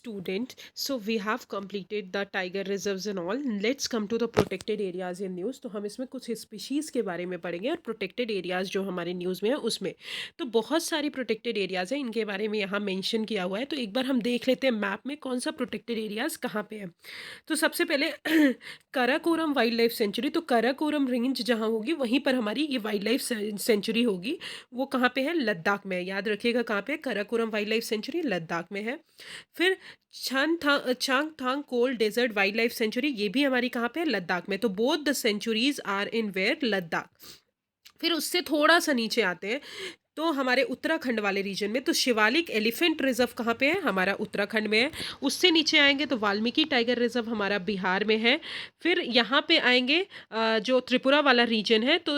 student. So we have completed the tiger reserves and all. Let's come to the protected areas in news. तो हम इसमें कुछ species के बारे में पढ़ेंगे और प्रोटेक्टेड एरियाज़ जो हमारे न्यूज़ में है उसमें। तो बहुत सारी प्रोटेक्टेड एरियाज़ हैं, इनके बारे में यहाँ मेंशन किया हुआ है। तो एक बार हम देख लेते हैं मैप में कौन सा प्रोटेक्टेड एरियाज़ कहाँ पे है। तो सबसे पहले काराकोरम वाइल्ड लाइफ सेंचुरी। तो काराकोरम रेंज जहाँ होगी वहीं पर हमारी ये वाइल्ड लाइफ सेंचुरी होगी। वो कहाँ पे है? लद्दाख में है। याद रखिएगा कहाँ पे है? Karakoram wild life sanctuary Ladakh में है। फिर Changthang cold desert wild life sanctuary, ये भी हमारी कहाँ पे है? लद्दाख में। तो both the sanctuaries are in where? Ladakh. फिर उससे थोड़ा सा नीचे आते हैं तो हमारे उत्तराखंड वाले रीजन में, तो शिवालिक एलिफेंट रिजर्व कहाँ पे है? हमारा उत्तराखंड में है। उससे नीचे आएंगे तो वाल्मीकि टाइगर रिजर्व हमारा बिहार में है। फिर यहाँ पे आएंगे जो त्रिपुरा वाला रीजन है, तो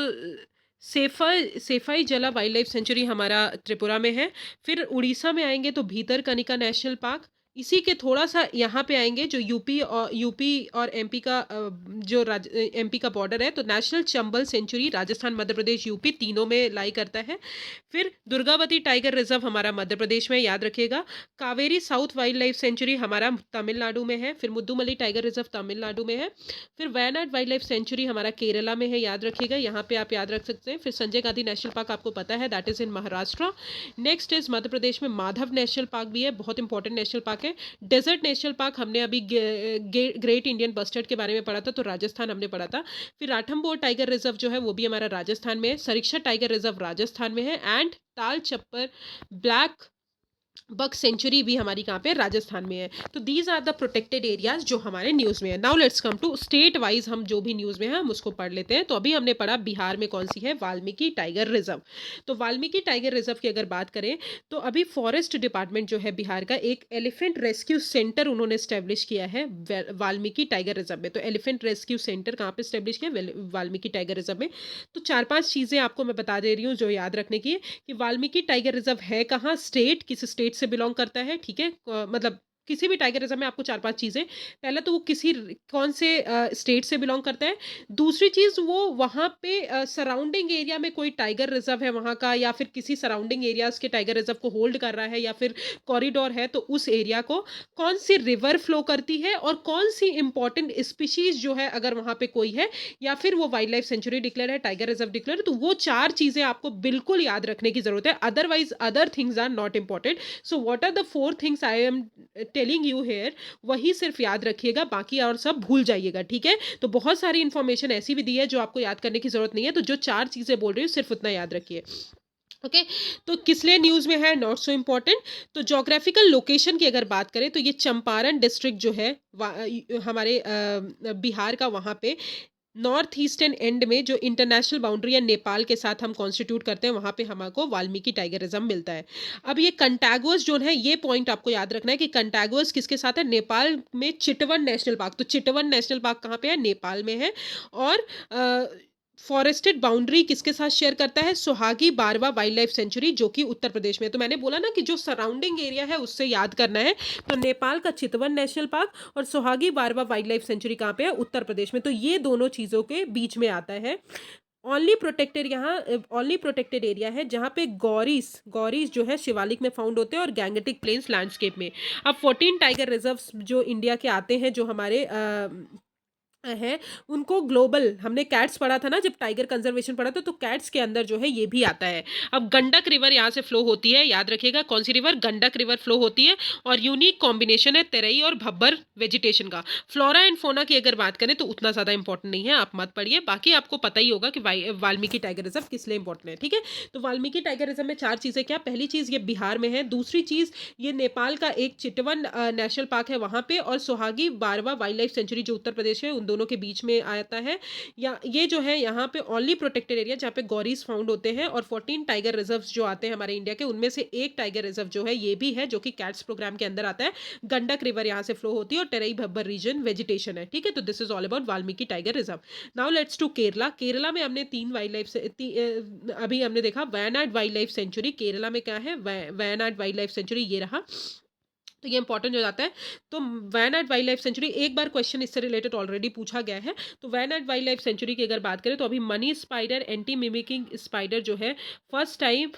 सेफाई जला वाइल्ड लाइफ सेंचुरी हमारा त्रिपुरा में है। फिर उड़ीसा में आएंगे तो भीतरकनिका नेशनल पार्क। इसी के थोड़ा सा यहाँ पे आएंगे जो यूपी और एमपी का जो एमपी का बॉर्डर है, तो national Chambal century Rajasthan Madhya Pradesh UP तीनों में लाई करता है। फिर दुर्गावती टाइगर रिजर्व हमारा मध्य प्रदेश में, याद रखिएगा। Kaveri south wild life sanctuary हमारा तमिलनाडु में है। फिर मुद्दुमल्ली टाइगर रिजर्व तमिलनाडु में है। फिर वायनाड वाइल्ड लाइफ सेंचुरी हमारा केरला में है, याद रखिएगा, यहाँ पे आप याद रख सकते हैं। फिर संजय गांधी नेशनल पार्क आपको पता है, that is in Maharashtra. Next is Madhya Pradesh में माधव नेशनल पार्क भी है, बहुत इंपॉर्टेंट नेशनल पार्क है। डेजर्ट नेशनल पार्क हमने अभी ग्रेट इंडियन बस्टर्ड के बारे में पढ़ा था, तो राजस्थान हमने पढ़ा था। फिर राठमबोर टाइगर रिजर्व जो है वो भी हमारा राजस्थान में है। सरीक्षा टाइगर रिजर्व राजस्थान में है। एंड ताल चप्पर ब्लैक बक सेंचुरी भी हमारी कहाँ पे? राजस्थान में है। तो these are the protected areas जो हमारे न्यूज़ में है। Now let's come to state wise, हम जो भी न्यूज़ में है हम उसको पढ़ लेते हैं। तो अभी हमने पढ़ा बिहार में कौन सी है? Valmiki tiger reserve. तो वाल्मीकि टाइगर रिजर्व की अगर बात करें तो अभी फॉरेस्ट डिपार्टमेंट जो है बिहार का एक एलिफेंट रेस्क्यू सेंटर उन्होंने स्टैब्लिश किया है वाल्मीकि टाइगर रिजर्व में। तो एलिफेंट रेस्क्यू सेंटर कहाँ पे स्टैब्लिश किया? वाल्मीकि टाइगर रिजर्व में। तो 4-5 चीज़ें आपको मैं बता दे रही हूँ जो याद रखने की है कि वाल्मीकि टाइगर रिजर्व है कहाँ, स्टेट किस स्टेट से बिलोंग करता है, ठीक है। मतलब किसी भी टाइगर रिजर्व में आपको 4-5 चीज़ें, पहला तो वो किसी कौन से स्टेट से बिलोंग करता है। दूसरी चीज़ वो वहाँ पे सराउंडिंग एरिया में कोई टाइगर रिजर्व है वहाँ का, या फिर किसी सराउंडिंग एरियाज के टाइगर रिजर्व को होल्ड कर रहा है, या फिर कॉरिडोर है, तो उस एरिया को कौन सी रिवर फ्लो करती है और कौन सी इंपॉर्टेंट स्पीशीज जो है अगर वहाँ पे कोई है, या फिर वो वाइल्ड लाइफ सेंचुरी डिक्लेयर है, टाइगर रिजर्व डिक्लेयर है, तो वो 4 चीज़ें आपको बिल्कुल याद रखने की जरूरत है। Otherwise other things are not important. So what are the 4 things I am telling you here, वही सिर्फ याद रखिएगा, बाकी और सब भूल जाइएगा, ठीक है। तो बहुत सारी इंफॉर्मेशन ऐसी भी दी है जो आपको याद करने की जरूरत नहीं है, तो जो 4 चीजें बोल रही हूँ सिर्फ उतना याद रखिए। ओके तो किस लिए न्यूज़ में है? Not so important. तो जोग्राफिकल लोकेशन की अगर बात करें तो ये चंपारण डिस्ट्रिक्ट जो है हमारे बिहार का, वहाँ पे नॉर्थ ईस्टर्न एंड में जो इंटरनेशनल बाउंड्री है नेपाल के साथ हम कॉन्स्टिट्यूट करते हैं, वहाँ पे हमको वाल्मीकि टाइगर रिजर्व मिलता है। अब ये कंटागुअस जोन है, ये पॉइंट आपको याद रखना है कि कंटागुअस किसके साथ है? नेपाल में चितवन नेशनल पार्क। तो चितवन नेशनल पार्क कहाँ पे है? नेपाल में है। और फॉरेस्टेड बाउंड्री किसके साथ शेयर करता है? सोहागी बारवा वाइल्ड लाइफ सेंचुरी जो कि उत्तर प्रदेश में है। तो मैंने बोला ना कि जो सराउंडिंग एरिया है उससे याद करना है। तो नेपाल का चितवन नेशनल पार्क और सोहागी बारवा वाइल्ड लाइफ सेंचुरी कहाँ पे है? उत्तर प्रदेश में। तो ये दोनों चीज़ों के बीच में आता है। ओनली प्रोटेक्टेड एरिया है जहाँ पे गौरीस जो है शिवालिक में फाउंड होते हैं और गैंगेटिक प्लेन्स लैंडस्केप में। अब 14 टाइगर रिजर्व्स जो इंडिया के आते हैं, जो हमारे है, उनको ग्लोबल, हमने कैट्स पढ़ा था ना जब टाइगर कंजर्वेशन पढ़ा था, तो कैट्स के अंदर जो है ये भी आता है। अब गंडक रिवर यहाँ से फ्लो होती है, याद रखिएगा कौन सी रिवर? गंडक रिवर फ्लो होती है। और यूनिक कॉम्बिनेशन है तेरई और भब्बर वेजिटेशन का। फ्लोरा एंड फोना की अगर बात करें तो उतना ज़्यादा इंपॉर्टेंट नहीं है, आप मत पढ़िए, बाकी आपको पता ही होगा कि वाल्मीकि टाइगर रिजर्व किस लिए इंपॉर्टेंट है, ठीक है। तो वाल्मीकि टाइगर रिजर्व में 4 चीज़ें क्या? पहली चीज़ ये बिहार में है, दूसरी चीज़ ये नेपाल का एक चितवन नेशनल पार्क है वहाँ पे, और सोहागी बारवा वाइल्ड लाइफ सेंचुरी जो उत्तर प्रदेश है, उन दोनों के बीच में आता है। या ये जो है यहाँ पे ओनली प्रोटेक्टेड एरिया जहाँ पे गौरीज फाउंड होते हैं। और 14 टाइगर रिजर्व्स जो आते हैं हमारे इंडिया के, उनमें से एक टाइगर रिजर्व जो है ये भी है जो कि कैट्स प्रोग्राम के अंदर आता है। गंडक रिवर यहाँ से फ्लो होती है और टेरई भब्बर रीजन वेजिटेशन है, ठीक है। तो this is all about Valmiki tiger reserve. Now let's to Kerala. Kerala में हमने 3 वाइल्ड लाइफ अभी हमने देखा Wayanad wild life sanctuary. Kerala में क्या है? वायनाड वाइल्ड लाइफ सेंचुरी ये रहा, तो ये इंपॉर्टेंट हो जाता है। तो वायनाड वाइल्ड लाइफ सेंचुरी, एक बार क्वेश्चन इससे रिलेटेड ऑलरेडी पूछा गया है। तो वायनाड वाइल्ड लाइफ सेंचुरी की अगर बात करें तो अभी money spider, anti mimicking spider जो है फर्स्ट टाइम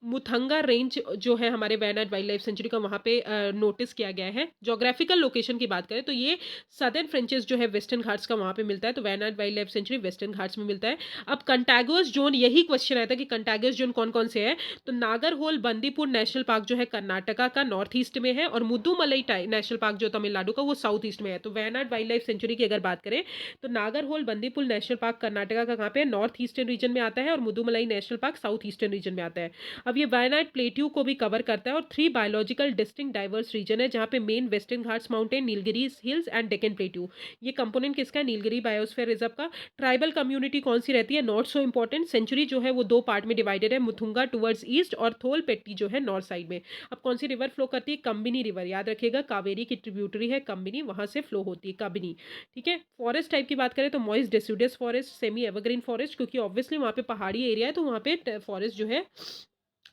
मुथंगा रेंज जो है हमारे वायनाड वाइल्ड लाइफ सेंचुरी का, वहाँ पे नोटिस किया गया है। ज्योग्राफिकल लोकेशन की बात करें तो ये सदर्न फ्रेंचेस जो है वेस्टर्न घाट्स का वहाँ पे मिलता है, तो Wayanad wild life sanctuary western Ghats में मिलता है। अब कंटागुअस जोन, यही क्वेश्चन आया था कि कंटागुअस जोन कौन-कौन से हैं, तो नागरहोल बंदीपुर नेशनल पार्क जो है कर्नाटका का नॉर्थ ईस्ट में है, और मुदुमलई नेशनल पार्क जो तमिलनाडु का वो साउथ ईस्ट में है। तो वायनाड वाइल्ड लाइफ सेंचुरी की अगर बात करें तो नागरहोल बंदीपुर नेशनल पार्क कर्नाटका का कहाँ पे है, नॉर्थ ईस्टर्न रीजन में आता है, और Mudumalai national park south eastern region में आता है। अब ये वायनाड प्लेट्यू को भी कवर करता है, और 3 बायोलॉजिकल डिस्टिंक्ट डाइवर्स रीजन है, जहाँ पे main western Ghats mountain, Nilgiri hills and Deccan plateau. ये कंपोनेंट किसका है, नीलगिरी बायोस्फीयर रिजर्व का। ट्राइबल कम्युनिटी कौन सी रहती है, नॉट सो इंपॉर्टेंट। सेंचुरी जो है वो 2 पार्ट में डिवाइडेड है, मुथुंगा टुवर्ड्स ईस्ट और थोलपेट्टी जो है नॉर्थ साइड में। अब कौन सी रिवर फ्लो करती है, कंबिनी रिवर, याद रखिएगा, कावेरी की ट्रिब्यूटरी है कंबिनी, वहां से फ्लो होती है कबिनी। ठीक है। फॉरेस्ट टाइप की बात करें तो moist deciduous forest, semi evergreen forest, क्योंकि ऑब्वियसली वहाँ पे पहाड़ी एरिया है, तो वहाँ पे फॉरेस्ट जो है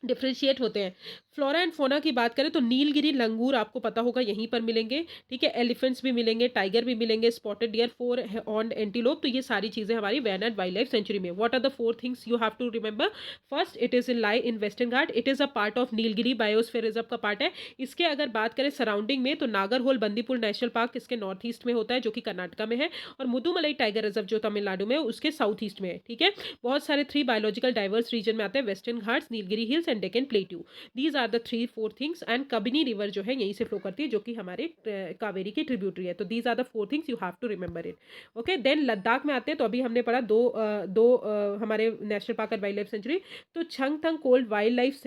डिफ्रेंशिएट होते हैं। फ्लोरा एंड फोना की बात करें तो नीलगिरी लंगूर आपको पता होगा यहीं पर मिलेंगे। ठीक है। एलिफेंट्स भी मिलेंगे, टाइगर भी मिलेंगे, स्पॉटेड डियर, 4 हॉर्न्ड एंटीलोप। तो ये सारी चीजें हमारी वायनाड वाइल्ड लाइफ सेंचुरी में। What are the 4 things you have to remember. First, it is in lie in Western Ghat, it is a part of Nilgiri biosphere reserve का पार्ट है। इसके अगर बात करें सराउंडिंग में तो नागरहोल बंदीपुर नेशनल पार्क इसके नॉर्थ ईस्ट में होता है, जो कि कर्नाटका में है, और मुदुमलई टाइगर रिजर्व जो तमिलनाडु में है उसके साउथ ईस्ट में है। ठीक है। बहुत सारे 3 बायोलॉजिकल डाइवर्स रीजन में आते हैं, Western Ghats, Nilgiri hills and Deccan plateau. These are the 3-4 things. And Kabini river जो है यहीं से फ्लो करती है, जो कि हमारे कावेरी की ट्रिब्यूटरी है। तो these are the 4 things you have to remember it. Okay. Then Ladakh में आते हैं, तो अभी हमने पढ़ा दो हमारे नेशनल पार्क और वाइल्ड लाइफ सेंचुरी। तो Changthang cold wildlife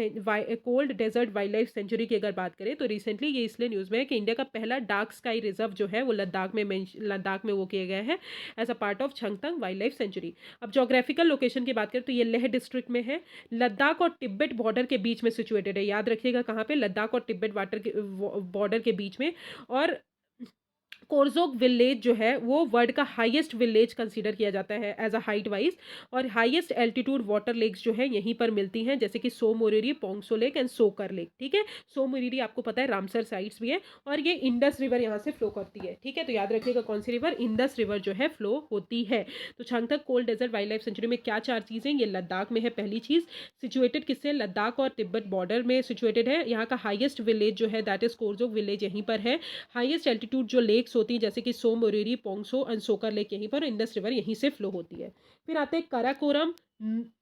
cold desert wild life sanctuary की अगर बात करें तो रिसेंटली ये इसलिए न्यूज में है कि इंडिया का पहला डार्क स्काई रिजर्व जो है वो लद्दाख में वो किया गया है as a part of Changthang wild life sanctuary. अब जोग्राफिकल लोकेशन की बात करें तो ये लेह डिस्ट्रिक्ट में है, लद्दाख और तिब्बत बॉर्डर के बीच में सिचुएटेड है। याद रखिएगा कहाँ पे, लद्दाख और तिब्बत वाटर के बॉर्डर के बीच में। और कोरजोक विलेज जो है वो वर्ल्ड का हाईएस्ट विलेज कंसीडर किया जाता है एज अ हाइट वाइज, और हाईएस्ट एल्टीट्यूड वाटर लेक्स जो है यहीं पर मिलती हैं, जैसे कि सो मोरिरी, पोंगसो लेक एंड सोकर लेक। ठीक है। सो मोरिरी आपको पता है रामसर साइट्स भी है, और ये इंडस रिवर यहाँ से फ्लो करती है। ठीक है। तो याद रखिएगा कौन सी रिवर, इंडस रिवर जो है फ्लो होती है। तो Changthang cold desert wild life sanctuary में क्या 4 चीजें, ये लद्दाख में है पहली चीज, सिचुएटेड किससे, लद्दाख और तिब्बत बॉर्डर में सिचुएटेड है। यहाँ का हाईएस्ट विलेज जो है दैट इज कोरजोक विलेज यहीं पर है। हाईएस्ट एल्टीट्यूड जो लेक्स होती है जैसे कि सो मोरिरी, पोंगसो एंड सोकर लेक यहीं पर, इंडस रिवर यहीं से फ्लो होती है। फिर आते हैं काराकोरम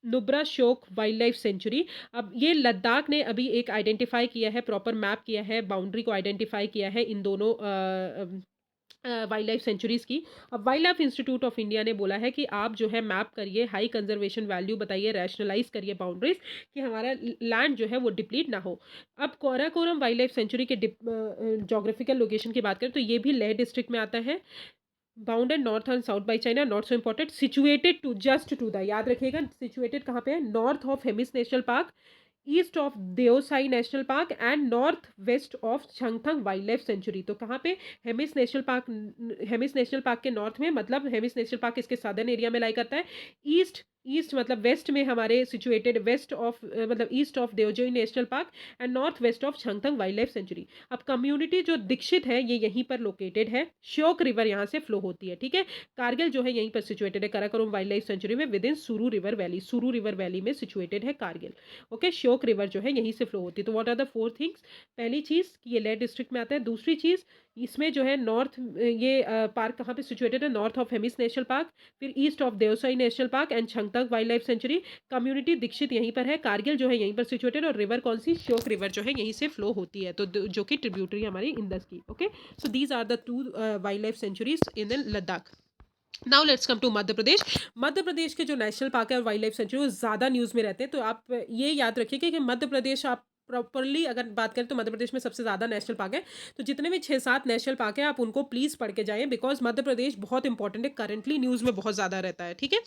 नुब्रा शोक वाइल्ड लाइफ सेंचुरी। अब ये लद्दाख ने अभी एक आइडेंटिफाई किया है, प्रॉपर मैप किया है, बाउंड्री को आइडेंटिफाई किया है इन दोनों वाइल्ड लाइफ सेंचुरीज की। अब wild life institute of India ने बोला है कि आप जो है मैप करिए, हाई कंजर्वेशन वैल्यू बताइए, रैशनलाइज करिए बाउंड्रीज, कि हमारा लैंड जो है वो डिप्लीट ना हो। अब काराकोरम वाइल्ड लाइफ सेंचुरी के जोग्राफिकल लोकेशन की बात करें तो ये भी लेह डिस्ट्रिक्ट में आता है, bounded north and south by China, not so important, situated to just to the, याद रखिएगा सिचुएटेड कहाँ पे है, north of Hemis national park, east of Deosai national park and north west of Changthang wild life sanctuary. तो कहाँ पे, हेमिस नेशनल पार्क के north में, मतलब हेमिस नेशनल पार्क इसके सदर्न एरिया में लाई करता है। ईस्ट ईस्ट मतलब वेस्ट में हमारे सिचुएटेड, वेस्ट ऑफ मतलब east of Deosai national park and north west of Changthang wild life sanctuary. अब कम्युनिटी जो दीक्षित है ये यहीं पर लोकेटेड है, श्योक रिवर यहाँ से फ्लो होती है। ठीक है। कारगिल जो है यहीं पर सिचुएटेड है, काराकोरम वाइल्ड लाइफ सेंचुरी में विद इन सुरू रिवर वैली, सुरू रिवर वैली में सिचुएटेड है कारगिल। ओके। श्योक रिवर जो है यहीं से फ्लो होती है। तो व्हाट आर द 4 थिंग्स, पहली चीज कि ये लेह डिस्ट्रिक्ट में आता है, दूसरी चीज इसमें जो है नॉर्थ, ये पार्क कहाँ पे सिचुएटेड है, north of Hemis national park, फिर east of Deosai national park and Changthang wild life sanctuary. Community दीक्षित यहीं पर है, कारगिल जो है यहीं पर सिचुएटेड, और रिवर कौन सी, श्योक रिवर जो है यहीं से फ्लो होती है, तो जो कि ट्रिब्यूटरी हमारी इंडस की। Okay. So these are the 2 wildlife sanctuaries in Ladakh. Now let's come to Madhya Pradesh. Madhya Pradesh के जो नेशनल पार्क है और वाइल्ड लाइफ सेंचुरी वो ज़्यादा न्यूज़ में रहते हैं, तो आप ये याद रखिए कि मध्य प्रदेश, आप प्रॉपरली अगर बात करें तो मध्य प्रदेश में सबसे ज़्यादा नेशनल पार्क है। तो जितने भी 6-7 नेशनल पार्क है आप उनको प्लीज़ पढ़ के जाएं, बिकॉज मध्य प्रदेश बहुत इंपॉर्टेंट है, करंटली न्यूज़ में बहुत ज़्यादा रहता है। ठीक है।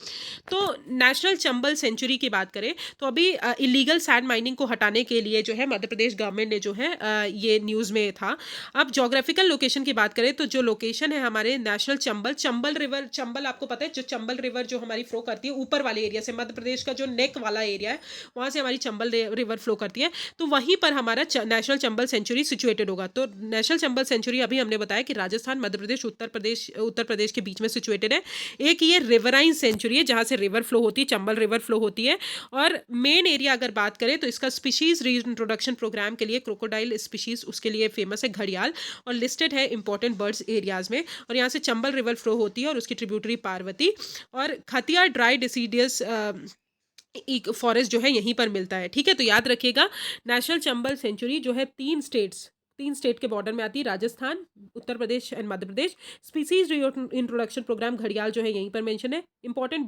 तो नेशनल चंबल सेंचुरी की बात करें तो अभी इलीगल सैंड माइनिंग को हटाने के लिए जो है मध्य प्रदेश गवर्नमेंट ने जो है ये न्यूज़ में था। अब जोग्राफिकल लोकेशन की बात करें तो जो लोकेशन है हमारे नेशनल चंबल रिवर, चंबल आपको पता है जो चंबल रिवर जो हमारी फ्लो करती है ऊपर वाले एरिया से, मध्य प्रदेश का जो नेक वाला एरिया है वहाँ से हमारी चंबल रिवर फ्लो करती है। तो तो वहीं पर हमारा नेशनल चंबल सेंचुरी सिचुएटेड होगा। तो नेशनल चंबल सेंचुरी अभी हमने बताया कि राजस्थान, मध्य प्रदेश, उत्तर प्रदेश के बीच में सिचुएटेड है। एक ये रिवराइन सेंचुरी है जहाँ से रिवर फ्लो होती है, चंबल रिवर फ्लो होती है। और मेन एरिया अगर बात करें तो इसका स्पीशीज रीइंट्रोडक्शन प्रोग्राम के लिए क्रोकोडाइल स्पीशीज उसके लिए फेमस है, घड़ियाल, और लिस्टेड है इंपॉर्टेंट बर्ड्स एरियाज में। और यहाँ से चंबल रिवर फ्लो होती है और उसकी ट्रिब्यूटरी पार्वती और खतिया ड्राई डिसीडियस फॉरेस्ट जो है यहीं पर मिलता है। ठीक है, तो याद रखिएगा नेशनल चंबल सेंचुरी जो है तीन स्टेट के बॉर्डर में आती है, Rajasthan, Uttar Pradesh and Madhya Pradesh. Species introduction programme घड़ियाल जो है यहीं पर मेंशन है। इंपॉर्टेंट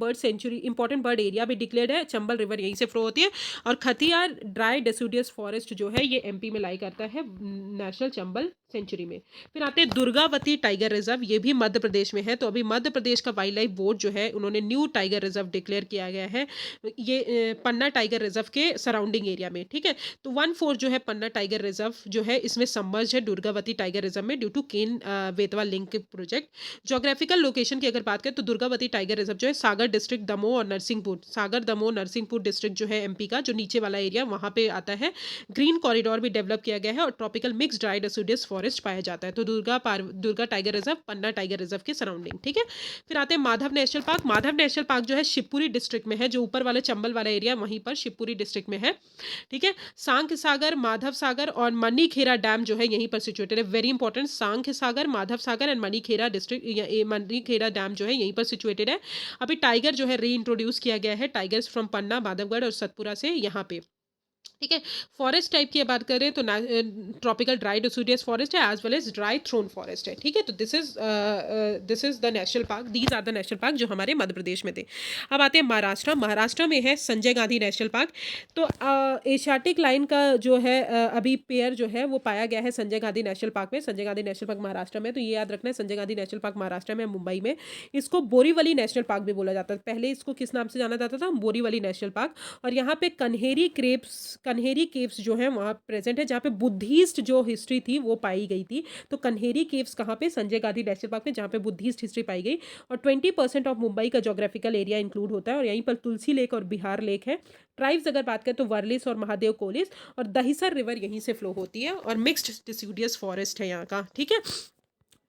बर्ड एरिया भी डिक्लेयर्ड है, चंबल रिवर यहीं से फ्लो होती है। और खतियार ड्राई डेसिडुअस फॉरेस्ट जो है ये एमपी में लाई करता है नेशनल चंबल सेंचुरी में। फिर आते हैं दुर्गावती टाइगर रिजर्व, ये भी मध्य प्रदेश में है। तो अभी मध्य प्रदेश का वाइल्ड लाइफ बोर्ड जो है उन्होंने न्यू टाइगर रिजर्व डिक्लेयर किया गया है ये पन्ना टाइगर रिजर्व के सराउंडिंग एरिया में। ठीक है, तो 1/4 जो है पन्ना टाइगर रिजर्व जो है इसमें सबमर्ज है दुर्गावती टाइगर रिजर्व में due to Ken Betwa link project. Geographical location की अगर बात करें तो दुर्गावती टाइगर रिजर्व जो है सागर डिस्ट्रिक्ट, दमोह और नरसिंहपुर, सागर, दमोह, नरसिंहपुर डिस्ट्रिक्ट जो है एमपी का जो नीचे वाला एरिया वहां पे आता है। ग्रीन कॉरिडोर भी डेवलप किया गया है और tropical mix dry deciduous forest पाया जाता है। तो दुर्गा टाइगर रिजर्व पन्ना टाइगर रिजर्व के सराउंडिंग। ठीक है, फिर आते हैं Madhav national park. Madhav national park जो है शिवपुरी डिस्ट्रिक्ट में है, जो ऊपर वाला चंबल वाला एरिया वहीं पर शिवपुरी डिस्ट्रिक्ट में है। ठीक है, सांख सागर, माधव सागर और मणिखेरा डैम जो है यहीं पर सिचुएटेड है। Very important, Sankh Sagar, Madhav Sagar and Manikhera district, Manikhera dam जो है यहीं पर सिचुएटेड है। अभी टाइगर जो है री इंट्रोड्यूस किया गया है, टाइगर्स फ्रॉम पन्ना, माधवगढ़ और सतपुरा से यहाँ पे। ठीक है, फॉरेस्ट टाइप की बात करें तो ट्रॉपिकल ड्राई डिसिडुअस फॉरेस्ट है as well as dry thorn forest है। ठीक है, तो this is the national park, these are the national park जो हमारे मध्य प्रदेश में थे। अब आते हैं महाराष्ट्र। महाराष्ट्र में है संजय गांधी नेशनल पार्क। तो एशियाटिक लाइन का जो है अभी पेयर जो है वो पाया गया है संजय गांधी नेशनल पार्क में। संजय गांधी नेशनल पार्क महाराष्ट्र में, तो ये याद रखना है संजय गांधी नेशनल पार्क महाराष्ट्र में, मुंबई में। इसको बोरीवली नेशनल पार्क भी बोला जाता है। पहले इसको किस नाम से जाना जाता था? Borivali national park. और यहाँ पे कन्हेरी केव्स जो है वहाँ प्रेजेंट है, जहाँ पे बुद्धिस्ट जो हिस्ट्री थी वो पाई गई थी। तो कन्हेरी केव्स कहाँ पे? संजय गांधी नेशनल पार्क में, जहाँ पे बुद्धिस्ट हिस्ट्री पाई गई। और 20% ऑफ मुंबई का जोग्राफिकल एरिया इंक्लूड होता है। और यहीं पर तुलसी लेक और बिहार लेक है। ट्राइब्स अगर बात करें तो वर्लिस और महादेव कोलिस और दहिसर रिवर यहीं से फ्लो होती है। और मिक्स्ड डिसिडुअस फॉरेस्ट है यहाँ का। ठीक है,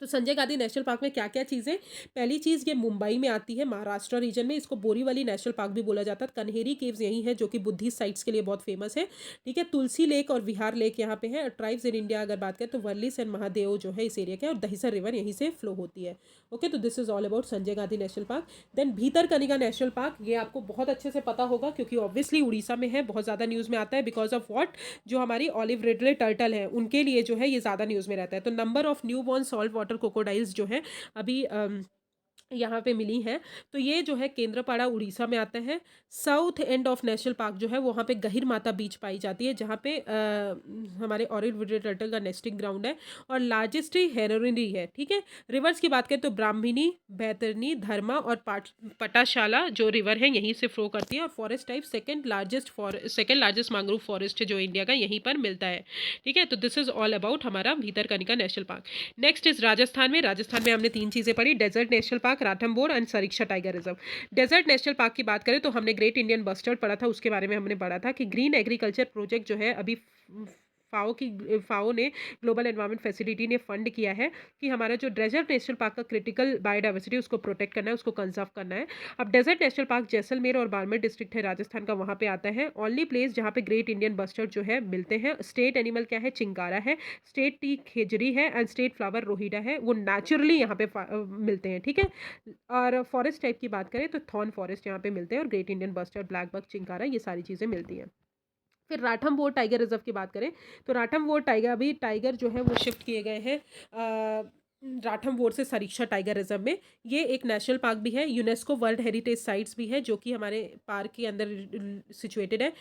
तो संजय गांधी नेशनल पार्क में क्या क्या चीज़ें? पहली चीज़ ये मुंबई में आती है, महाराष्ट्र रीजन में। इसको बोरीवली नेशनल पार्क भी बोला जाता है। कन्हेरी केव्स यही है जो कि बुद्धिस्ट साइट्स के लिए बहुत फेमस है। ठीक है, तुलसी लेक और विहार लेक यहाँ पे है। और ट्राइब्स इन इंडिया अगर बात करें तो वर्लिस एंड महादेव जो है इस एरिया के, और दहिसर रिवर यहीं से फ्लो होती है। ओके, तो this is all about Sanjay Gandhi national park. Then Bhitarkanika national park, ये आपको बहुत अच्छे से पता होगा क्योंकि ऑब्वियसली उड़ीसा में है, बहुत ज़्यादा न्यूज़ में आता है बिकॉज ऑफ वॉट, जो हमारी ऑलिव रिडले टर्टल है उनके लिए जो है ये ज़्यादा न्यूज़ में रहता है। तो number of new born salt water crocodiles जो है अभी यहाँ पे मिली है। तो ये जो है केंद्रपाड़ा उड़ीसा में आता है। South end of national park जो है वहाँ पे गहिर माता बीच पाई जाती है, जहाँ पे हमारे ऑरेंज वुडेड टर्टल का नेस्टिंग ग्राउंड है और लार्जेस्ट हेरोइनरी है। ठीक है, रिवर्स की बात करें तो ब्राह्मणी, बैतरनी, धर्मा और पटाशाला जो रिवर है यहीं से फ्लो करती है। और forest type second largest mangrove forest है जो इंडिया का, यहीं पर मिलता है। ठीक है, तो दिस इज ऑल अबाउट हमारा Bhitarkanika national park. Next is Rajasthan में। राजस्थान में हमने 3 चीज़ें पढ़ी, desert national park, Ranthambore and Sariska tiger reserve. Desert national park की बात करें तो हमने ग्रेट इंडियन बस्टर्ड पढ़ा था, उसके बारे में हमने पढ़ा था कि ग्रीन एग्रीकल्चर प्रोजेक्ट जो है अभी फाओ ने, ग्लोबल एनवायरनमेंट फैसिलिटी ने फंड किया है कि हमारा जो डेजर्ट नेशनल पार्क का क्रिटिकल बायोडाइवर्सिटी उसको प्रोटेक्ट करना है, उसको कंजर्व करना है। अब डेजर्ट नेशनल पार्क जैसलमेर और बाड़मेर डिस्ट्रिक्ट है राजस्थान का, वहाँ पे आता है। ओनली प्लेस जहाँ पे ग्रेट इंडियन बस्टर्ड जो है मिलते हैं। स्टेट एनिमल क्या है? चिंकारा है। स्टेट टी खेजरी है एंड स्टेट फ्लावर रोहिडा है, वो नेचुरली यहाँ पे मिलते हैं। ठीक है, और फॉरेस्ट टाइप की बात करें तो थॉर्न फॉरेस्ट यहाँ पे मिलते हैं और great Indian bustard, blackbuck, chinkara, ये सारी चीज़ें मिलती हैं। फिर राठमबोर टाइगर रिजर्व की बात करें तो राठमबोर टाइगर जो है वो शिफ्ट किए गए हैं राठमबोर से सरीक्षा टाइगर रिजर्व में। ये एक नेशनल पार्क भी है, यूनेस्को वर्ल्ड हेरिटेज साइट्स भी है जो कि हमारे पार्क के अंदर सिचुएटेड है।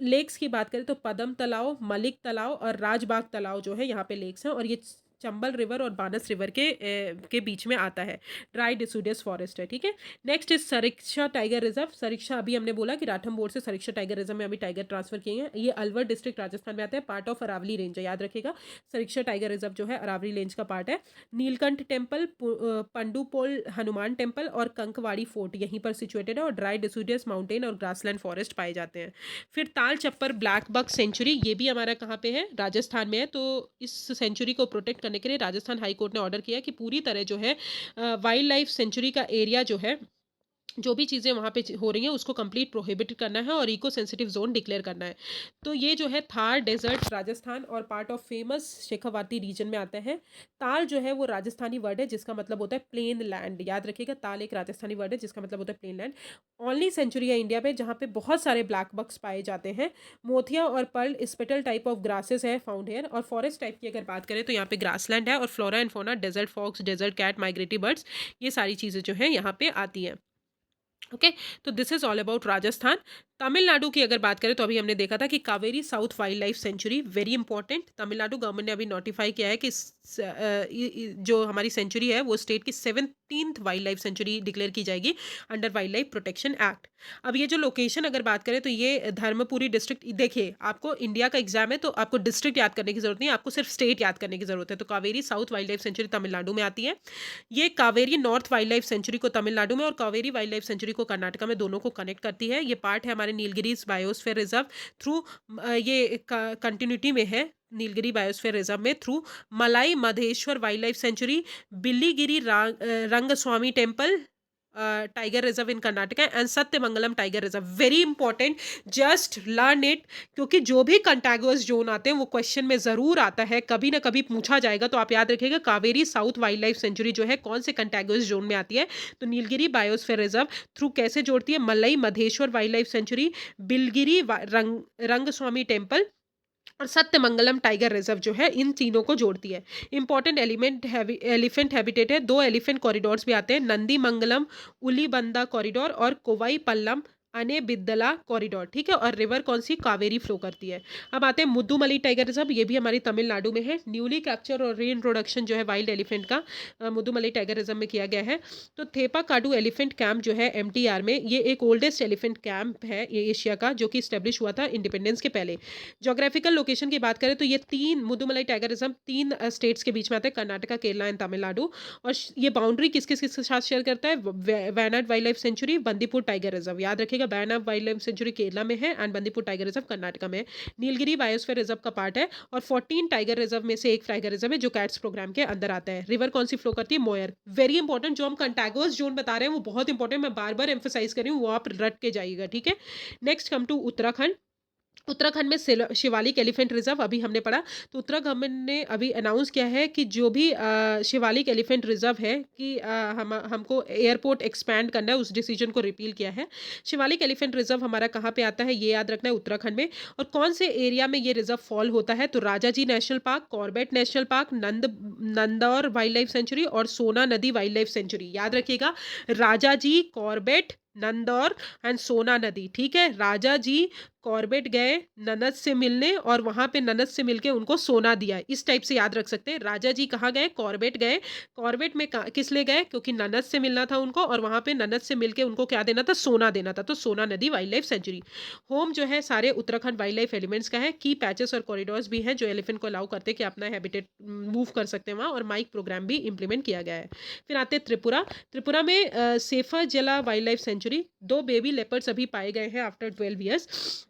लेक्स की बात करें तो पदम तालाव, मलिक तालाव और राजबाग तालाव जो है यहाँ पे लेक्स हैं। और ये चंबल रिवर और बानस रिवर के बीच में आता है। ड्राई डिसिडुअस फॉरेस्ट है, ठीक है। Next is Sariska tiger reserve. Sariska अभी हमने बोला कि राठम बोर्ड से सरिस्का टाइगर रिजर्व में अभी टाइगर ट्रांसफर किए हैं। ये अलवर डिस्ट्रिक्ट राजस्थान में आता है, पार्ट ऑफ अरावली रेंज है, याद रखिएगा। सरिस्का टाइगर रिजर्व जो है अरावली रेंज का पार्ट है। नीलकंठ टेम्पल, पंडुपोल हनुमान टेम्पल और कंकवाड़ी फोर्ट यहीं पर सिचुएटेड है, और ड्राई डिसिडुअस माउंटेन और ग्रासलैंड फॉरेस्ट पाए जाते हैं। फिर ताल चप्पर ब्लैक बक सेंचुरी, ये भी हमारा कहाँ पे है, राजस्थान में है। तो इस सेंचुरी को प्रोटेक्ट करने के लिए राजस्थान हाई कोर्ट ने ऑर्डर किया कि पूरी तरह जो है वाइल्ड लाइफ सेंचुरी का एरिया जो है, जो भी चीज़ें वहाँ पे हो रही हैं उसको कंप्लीट प्रोहिबिट करना है और इको सेंसिटिव जोन डिक्लेयर करना है। तो ये जो है थार डेजर्ट राजस्थान और part of famous Shekhawati region में आता है। ताल जो है वो राजस्थानी वर्ड है जिसका मतलब होता है प्लेन लैंड, याद रखिएगा। ताल एक राजस्थानी वर्ड है जिसका मतलब होता है प्लेन लैंड। ओनली सेंचुरी है इंडिया में जहाँ पे बहुत सारे ब्लैक बक्स पाए जाते हैं। मोथिया और पर्ल स्पेटल टाइप ऑफ ग्रासेस है फाउंड हेयर। और फॉरेस्ट टाइप की अगर बात करें तो यहाँ पे ग्रासलैंड है, और flora and fauna, desert fox, desert cat, migratory birds, ये सारी चीज़ें जो है यहाँ पे आती हैं। ओके, तो this is all about Rajasthan. Tamil Nadu की अगर बात करें तो अभी हमने देखा था कि Kaveri south wild life sanctuary very important. Tamil Nadu government ने अभी नोटिफाई किया है कि जो हमारी सेंचुरी है वो स्टेट की 17th wild life sanctuary declare की जाएगी under wild life protection act. अब ये जो लोकेशन अगर बात करें तो ये धर्मपुरी डिस्ट्रिक्ट, देखिए आपको इंडिया का एग्जाम है तो आपको डिस्ट्रिक्ट याद करने की जरूरत नहीं है, आपको सिर्फ स्टेट याद करने की जरूरत है। तो Kaveri south wild life sanctuary Tamil Nadu में आती है। ये Kaveri north wild life sanctuary को तमिलनाडु में और कावेरी वाइल्ड लाइफ सेंचुरी को कर्नाटका में, दोनों को कनेक्ट करती है। ये पार्ट है हमारे नीलगिरीज बायोस्फीयर रिजर्व थ्रू, ये कंटिन्यूटी में है नीलगिरी बायोस्फीयर रिजर्व में थ्रू मलाई Madheshwar wild life sanctuary, Biligiri Rangaswamy temple tiger reserve in Karnataka and Sathyamangalam tiger reserve. Very important, just learn it, क्योंकि जो भी कंटागुअस जोन आते हैं वो क्वेश्चन में जरूर आता है, कभी ना कभी पूछा जाएगा। तो आप याद रखिएगा Kaveri south wild life sanctuary जो है कौन से कंटागुअस जोन में आती है। तो नीलगिरी बायोस्फीयर रिजर्व थ्रू कैसे जोड़ती है, मलई Madheshwar wild life sanctuary, Biligiri Rangaswamy temple और सत्यमंगलम टाइगर रिजर्व जो है, इन तीनों को जोड़ती है। इंपॉर्टेंट एलिफेंट हैबिटेट है। 2 एलिफेंट कॉरिडोर्स भी आते हैं, नंदी मंगलम उलीबंदा कॉरिडोर और कोवाई पल्लम अने बिद्दला कॉरिडोर, ठीक है। और रिवर कौन सी, कावेरी फ्लो करती है। अब आते हैं मुद्दुमलई टाइगर रिजर्व, ये भी हमारी तमिलनाडु में है। न्यूली कैप्चर और री इंट्रोडक्शन जो है वाइल्ड एलिफेंट का मुद्दुमलई टाइगर रिजर्व में किया गया है। तो थेपा काडू एलिफेंट कैंप जो है एमटीआर में, ये एक ओल्डेस्ट एलिफेंट कैंप है ये एशिया का, जो कि स्टेब्लिश हुआ था इंडिपेंडेंस के पहले। ज्योग्राफिकल लोकेशन की बात करें तो ये 3 मुद्दुमलई टाइगर रिजर्व 3 स्टेट्स के बीच में आते हैं, कर्नाटका, केरला एंड तमिलनाडु। और ये बाउंड्री किस किस के साथ शेयर करता है, Wayanad wild life sanctuary, Bandipur tiger reserve, याद रखिएगा। Wayanad wild life sanctuary Kerala में है and Bandipur tiger reserve Karnataka में है। नीलगिरी बायोस्फीयर रिजर्व का पार्ट है और 14 टाइगर रिजर्व में से एक टाइगर रिजर्व है जो कैट्स प्रोग्राम के अंदर आता है। रिवर कौन सी फ्लो करती है, मोयर। वेरी इंपॉर्टेंट, जो हम कंटागुअस जोन बता रहे हैं वो बहुत इंपॉर्टेंट, मैं बार बार एम्फोसाइज कर रही हूँ, वो आप रट के जाइएगा, ठीक है। Next come to Uttarakhand. Uttarakhand में शिवालिक एलिफेंट रिजर्व अभी हमने पढ़ा। तो उत्तराखंड गवर्नमेंट ने अभी अनाउंस किया है कि जो भी शिवालिक एलिफेंट रिजर्व है कि हमको एयरपोर्ट एक्सपैंड करना है, उस डिसीजन को रिपील किया है। शिवालिक एलिफेंट रिजर्व हमारा कहाँ पे आता है, ये याद रखना है, उत्तराखंड में। और कौन से एरिया में ये रिजर्व फॉल होता है, तो Rajaji national park, Corbett national park, Nandhaur wild life sanctuary और सोना नदी वाइल्ड लाइफ सेंचुरी, याद रखिएगा। राजाजी, कॉर्बेट, नंदौर एंड सोना नदी, ठीक है। राजा जी कॉर्बेट गए ननद से मिलने और वहां पे ननद से मिलके उनको सोना दिया, इस टाइप से याद रख सकते हैं। राजा जी कहाँ गए, कॉर्बेट गए। कॉर्बेट में किस लिए गए, क्योंकि ननद से मिलना था उनको और वहां पे ननद से मिलके उनको क्या देना था, सोना देना था। तो सोना नदी वाइल्ड लाइफ सेंचुरी। होम जो है सारे उत्तराखंड वाइल्ड लाइफ एलिमेंट्स का है। की पैचेस और कॉरिडोर्स भी हैं जो एलिफेंट को अलाउ करते हैं कि अपना हैबिटेट मूव कर सकते हैं वहाँ, और माइक प्रोग्राम भी इंप्लीमेंट किया गया है। फिर आते हैं त्रिपुरा। त्रिपुरा में सेफा जला wild life sanctuary, 2 baby leopards अभी पाए गए हैं आफ्टर 12 ईयर्स,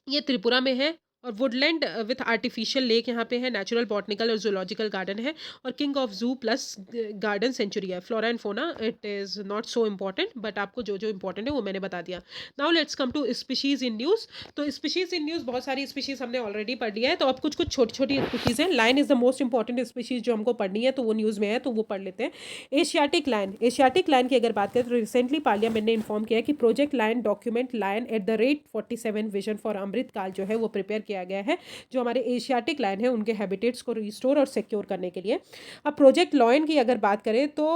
ये त्रिपुरा में है। और वुडलैंड विथ आर्टिफिशियल लेक यहाँ पे है, नेचुरल बॉटनिकल और जूलॉजिकल गार्डन है, और king of zoo plus garden sanctuary है। Flora and fauna it is not so important, but आपको जो जो इंपॉर्टेंट है वो मैंने बता दिया। Now let's come to species in news. तो स्पीशीज इन न्यूज़ बहुत सारी स्पीशीज हमने ऑलरेडी पढ़ लिया है, तो अब कुछ कुछ छोटी छोटी स्पीशीज हैं। Line is the most important species जो हमको पढ़नी है, तो वो न्यूज़ में है तो वो पढ़ लेते हैं। एशियाटिक लायन, एशियाटिक लायन की अगर बात करें तो रिसेंटली पार्लियामेंट ने इन्फॉर्म किया है कि project lion document lion at the rate 47 vision for Amrit Kaal जो है वो प्रिपेयर किया गया है, जो हमारे एशियाटिक लायन है उनके हैबिटेट्स को रिस्टोर और सिक्योर करने के लिए। अब प्रोजेक्ट लायन की अगर बात करें तो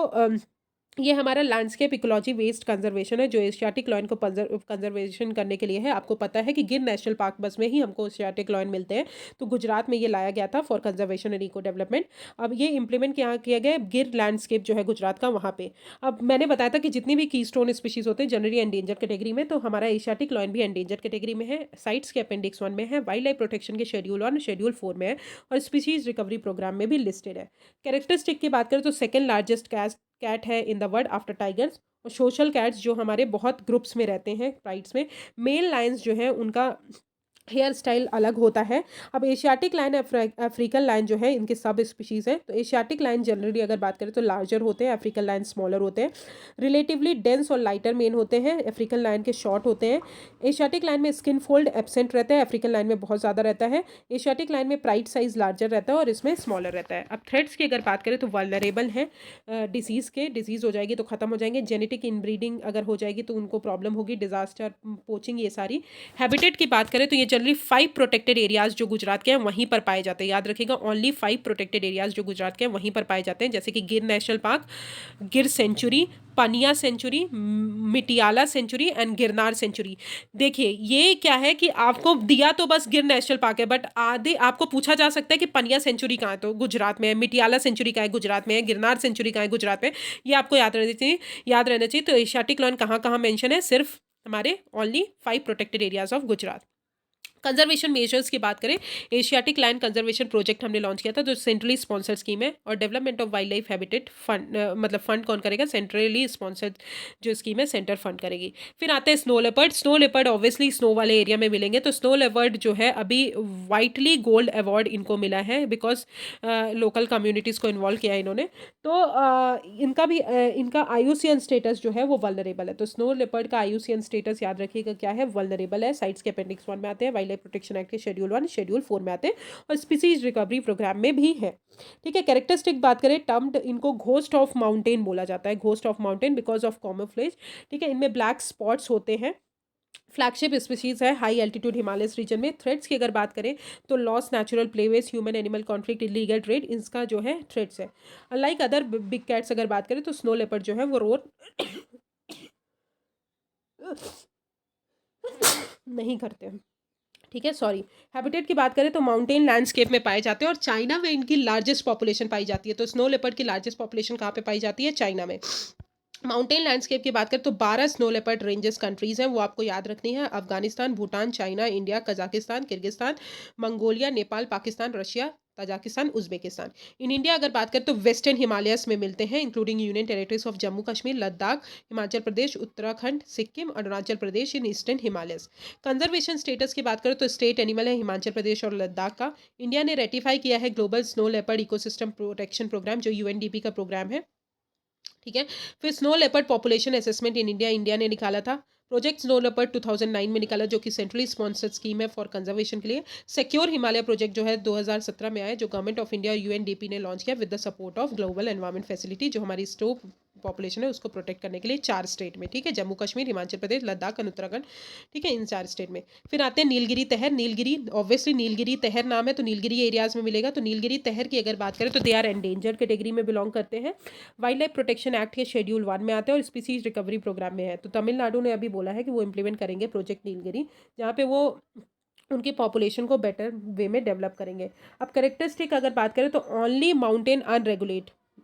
ये हमारा लैंडस्केप इकोलॉजी वेस्ट कंजर्वेशन है, जो एशियाटिक लॉयन को कंजर्वेशन करने के लिए है। आपको पता है कि गिर नेशनल पार्क बस में ही हमको एशियाटिक लॉयन मिलते हैं, तो गुजरात में ये लाया गया था for conservation and eco development. अब ये इंप्लीमेंट क्या किया गया है, गिर लैंडस्केप जो है गुजरात का, वहाँ पे। अब मैंने बताया था कि जितनी भी की स्टोन स्पीशीज होते हैं जनरली एंडेंजर कैटेगरी में, तो हमारा एशियाटिक लॉयन भी एंडेंजर कैटेगरी में है, साइट्स के अपेंडिक्स 1 में है, वाइल्ड लाइफ प्रोटेक्शन के शेड्यूल 1 शेड्यूल 4 में है, और स्पीशीज रिकवरी प्रोग्राम में भी लिस्टेड है। कैरेक्टरिस्टिक की बात करें तो सेकेंड लार्जेस्ट कैट है in the world after tigers. और सोशल कैट्स जो हमारे बहुत ग्रुप्स में रहते हैं प्राइड्स में। मेल लायंस जो है उनका हेयर स्टाइल अलग होता है। अब एशियाटिक लायन अफ्रीकन लायन जो है इनके सब स्पीशीज़ हैं। तो एशियाटिक लायन जनरली अगर बात करें तो लार्जर होते हैं, अफ्रीकन लायन स्मॉलर होते हैं, रिलेटिवली डेंस और लाइटर मेन होते हैं, अफ्रीकन लायन के शॉर्ट होते हैं। एशियाटिक लायन में स्किन फोल्ड एब्सेंट रहता है, अफ्रीकन लायन में बहुत ज़्यादा रहता है। एशियाटिक लायन में प्राइड साइज लार्जर रहता है और इसमें स्मॉलर रहता है। अब थ्रेड्स की अगर बात करें तो वल्नरेबल है डिजीज़ हो जाएगी तो ख़त्म हो जाएंगे, जेनेटिक इनब्रीडिंग अगर हो जाएगी तो उनको प्रॉब्लम होगी, डिजास्टर, पोचिंग, ये सारी। हैबिटेट की बात करें तो ये जनरली 5 प्रोटेक्टेड एरियाज जो गुजरात के हैं वहीं पर पाए जाते हैं। याद रखिएगा, ओनली 5 प्रोटेक्टेड एरियाज जो गुजरात के हैं वहीं पर पाए जाते हैं, जैसे कि Gir national park, Gir sanctuary, Paniya sanctuary, Mitiyala sanctuary and Girnar sanctuary. देखिए ये क्या है कि आपको दिया तो बस गिर नेशनल पार्क है, बट आधे आपको पूछा जा सकता है कि पनिया सेंचुरी कहाँ है, तो गुजरात में है। मिटियाला सेंचुरी कहाँ है, गुजरात में है। गिरनार सेंचुरी कहाँ है, गुजरात में। ये आपको याद रहना चाहिए। तो एशियाटिक लॉयन कहाँ कहाँ मेंशन है, सिर्फ हमारे only 5 protected areas of Gujarat. Conservation measures की बात करें, एशियाटिक लायन कंजर्वेशन प्रोजेक्ट हमने लॉन्च किया था जो सेंट्रली स्पॉन्सर्ड स्कीम है, और development of wild life habitat fund, मतलब फंड कौन करेगा, सेंट्रली स्पॉन्सर्ड जो स्कीम है सेंटर फंड करेगी। फिर आते हैं snow leopard. Snow leopard obviously snow वाले एरिया में मिलेंगे, तो स्नो लेपर्ड जो है अभी वाइटली गोल्ड अवार्ड इनको मिला है बिकॉज लोकल कम्युनिटीज़ को इन्वॉल्व किया है इन्होंने। तो इनका आईयूसीएन स्टेटस जो है वो वल्नरेबल है। तो स्नो लेपर्ड का आईयूसीएन स्टेटस याद रखिएगा क्या है, वल्नरेबल है। साइट्स के अपेंडिक्स 1 में आते हैं, वाइल्ड लाइफ प्रोटेक्शन एक्ट के शेड्यूल 1 शेड्यूल 4 में आते हैं, और स्पीसीज रिकवरी प्रोग्राम में भी है। ठीक है, कैरेक्टरिस्टिक बात करें, टर्म्ड इनको घोस्ट ऑफ माउंटेन बोला जाता है, ghost of mountain because of camouflage. ठीक है, इनमें ब्लैक स्पॉट्स होते हैं। फ्लैगशिप स्पीशीज है हाई एल्टीट्यूड हिमालयस रीजन में। थ्रेड्स की अगर बात करें तो लॉस, नेचुरल प्लेवेज, human animal conflict, illegal trade, इसका जो है थ्रेड्स है। अनलाइक अदर बिग कैट्स अगर बात करें तो स्नो लेपर्ड जो है वो रोर नहीं करते हैं। ठीक है, सॉरी। हैबिटेट की बात करें तो माउंटेन लैंडस्केप में पाए जाते हैं, और चाइना में इनकी लार्जेस्ट पॉपुलेशन पाई जाती है। तो स्नो लेपर्ड की लार्जेस्ट पॉपुलेशन कहाँ पे पाई जाती है, चाइना में। माउंटेन लैंडस्केप की बात करें तो 12 स्नो लेपर्ड रेंजेस कंट्रीज हैं, वो आपको याद रखनी है। Afghanistan, Bhutan, China, India, Kazakhstan, Kyrgyzstan, Mongolia, Nepal, Pakistan, Russia, Tajikistan, Uzbekistan. In India अगर बात करें तो वेस्टर्न हिमालयस में मिलते हैं, including union territories of Jammu Kashmir, Ladakh, Himachal Pradesh, Uttarakhand, Sikkim, Arunachal Pradesh in eastern Himalayas. Conservation status की बात करें तो स्टेट एनिमल है हिमाचल प्रदेश और लद्दाख का। इंडिया ने रेटिफाई किया है global snow leopard ecosystem protection programme, जो यूएनडीपी का प्रोग्राम है। ठीक है, फिर snow leopard population assessment in India, India ने निकाला था। प्रोजेक्ट स्नो लेपर्ड 2009 में निकाला, जो कि सेंट्रली स्पॉन्सर्ड स्कीम है फॉर कंजर्वेशन के लिए। सिक्योर हिमालय प्रोजेक्ट जो है 2017 में आया, जो गवर्नमेंट ऑफ इंडिया और यूएनडीपी ने लॉन्च किया with the support of global environment facility, जो हमारी स्नो पॉपुलेशन है उसको प्रोटेक्ट करने के लिए 4 स्टेट में। ठीक है, जम्मू कश्मीर, हिमाचल प्रदेश, लद्दाख एंड उत्तराखंड। ठीक है, इन 4 स्टेट में। फिर आते हैं नीलगिरी तहर। नीलगिरी ऑब्वियसली नीलगिरी तहर नाम है तो नीलगिरी एरियाज में मिलेगा। तो नीलगिरी तहर की अगर बात करें तो दे आर एंडेंजर्ड कैटेगरी में बिलोंग करते हैं। वाइल्ड लाइफ प्रोटेक्शन एक्ट के शेड्यूल 1 में आते हैं और स्पीसीज रिकवरी प्रोग्राम में है। तो तमिलनाडु ने अभी बोला है कि वो इंप्लीमेंट करेंगे प्रोजेक्ट नीलगिरी, जहाँ पे वो उनकी पॉपुलेशन को बेटर वे में डेवलप करेंगे। अब करेक्टरिस्टिक अगर बात करें तो ओनली माउंटेन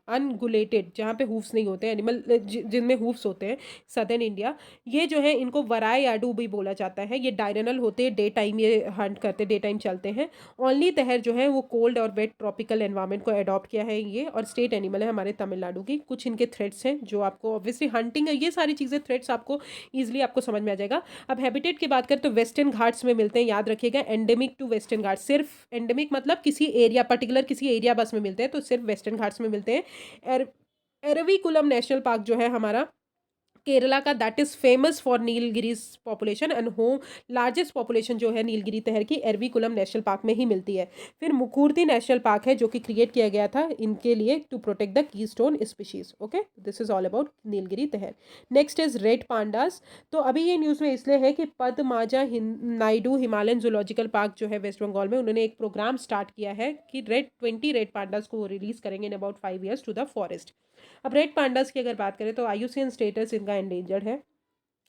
अनगुलेटेड, जहाँ पे हूफ्स नहीं होते, एनिमल जिनमें हूफ्स होते हैं, सदर्न इंडिया, ये जो है इनको वराई याडू भी बोला जाता है। ये डायरनल होते हैं, डे टाइम ये हंट करते, डे टाइम चलते हैं। ओनली तहर जो है वो कोल्ड और वेट ट्रॉपिकल एनवायरनमेंट को अडॉप्ट किया है ये, और स्टेट एनिमल है हमारे तमिलनाडु की। कुछ इनके थ्रेड्स हैं जो आपको ऑब्वियसली हंटिंग है, ये सारी चीज़ें थ्रेड्स आपको ईजिली आपको समझ में आ जाएगा। अब हैबिटेट की बात करें तो वेस्टर्न घाट्स में मिलते हैं, याद रखिएगा, एंडेमिक टू वेस्टर्न घाट्स। सिर्फ एंडेमिक मतलब किसी एरिया पर्टिकुलर किसी एरिया बस में मिलते हैं, तो सिर्फ वेस्टर्न घाट्स में मिलते हैं। एरविकुलम नेशनल पार्क जो है हमारा केरला का, that is famous for Nilgiris population and home largest population जो है नीलगिरी तहर की एरवीकुलम नेशनल पार्क में ही मिलती है। फिर मुकुर्ती नेशनल पार्क है जो कि क्रिएट किया गया था इनके लिए to protect the keystone species. Okay, this is all about Nilgiri tahr. Next is red pandas. तो अभी ये न्यूज़ में इसलिए है कि पद्माजा नायडू हिमालयन जूलॉजिकल पार्क जो है वेस्ट बंगाल में, उन्होंने एक प्रोग्राम स्टार्ट किया है कि 20 रेड पांडास को वो रिलीज करेंगे in about 5 years to the forest. अब रेड पांडास की अगर बात करें तो आईयूसीएन स्टेटस इनका एंडेंजर्ड है।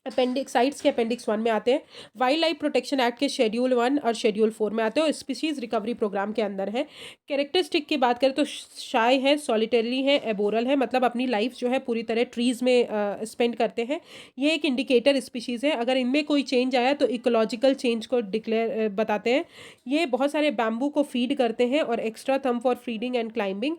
अपेंडिक्साइट्स के अपेंडिक्स 1 में आते हैं, वाइल्ड लाइफ प्रोटेक्शन एक्ट के शेड्यूल 1 और शेड्यूल 4 में आते हैं और स्पीशीज रिकवरी प्रोग्राम के अंदर है। कैरेक्टरिस्टिक की बात करें तो शाय है, सॉलिटरी है, एबोरल है, मतलब अपनी लाइफ जो है पूरी तरह ट्रीज में स्पेंड करते हैं। ये एक इंडिकेटर स्पीशीज़ है, अगर इनमें कोई चेंज आया तो इकोलॉजिकल चेंज को डिक्लेयर बताते हैं। ये बहुत सारे बैम्बू को फीड करते हैं और एक्स्ट्रा थम फॉर फीडिंग एंड क्लाइंबिंग।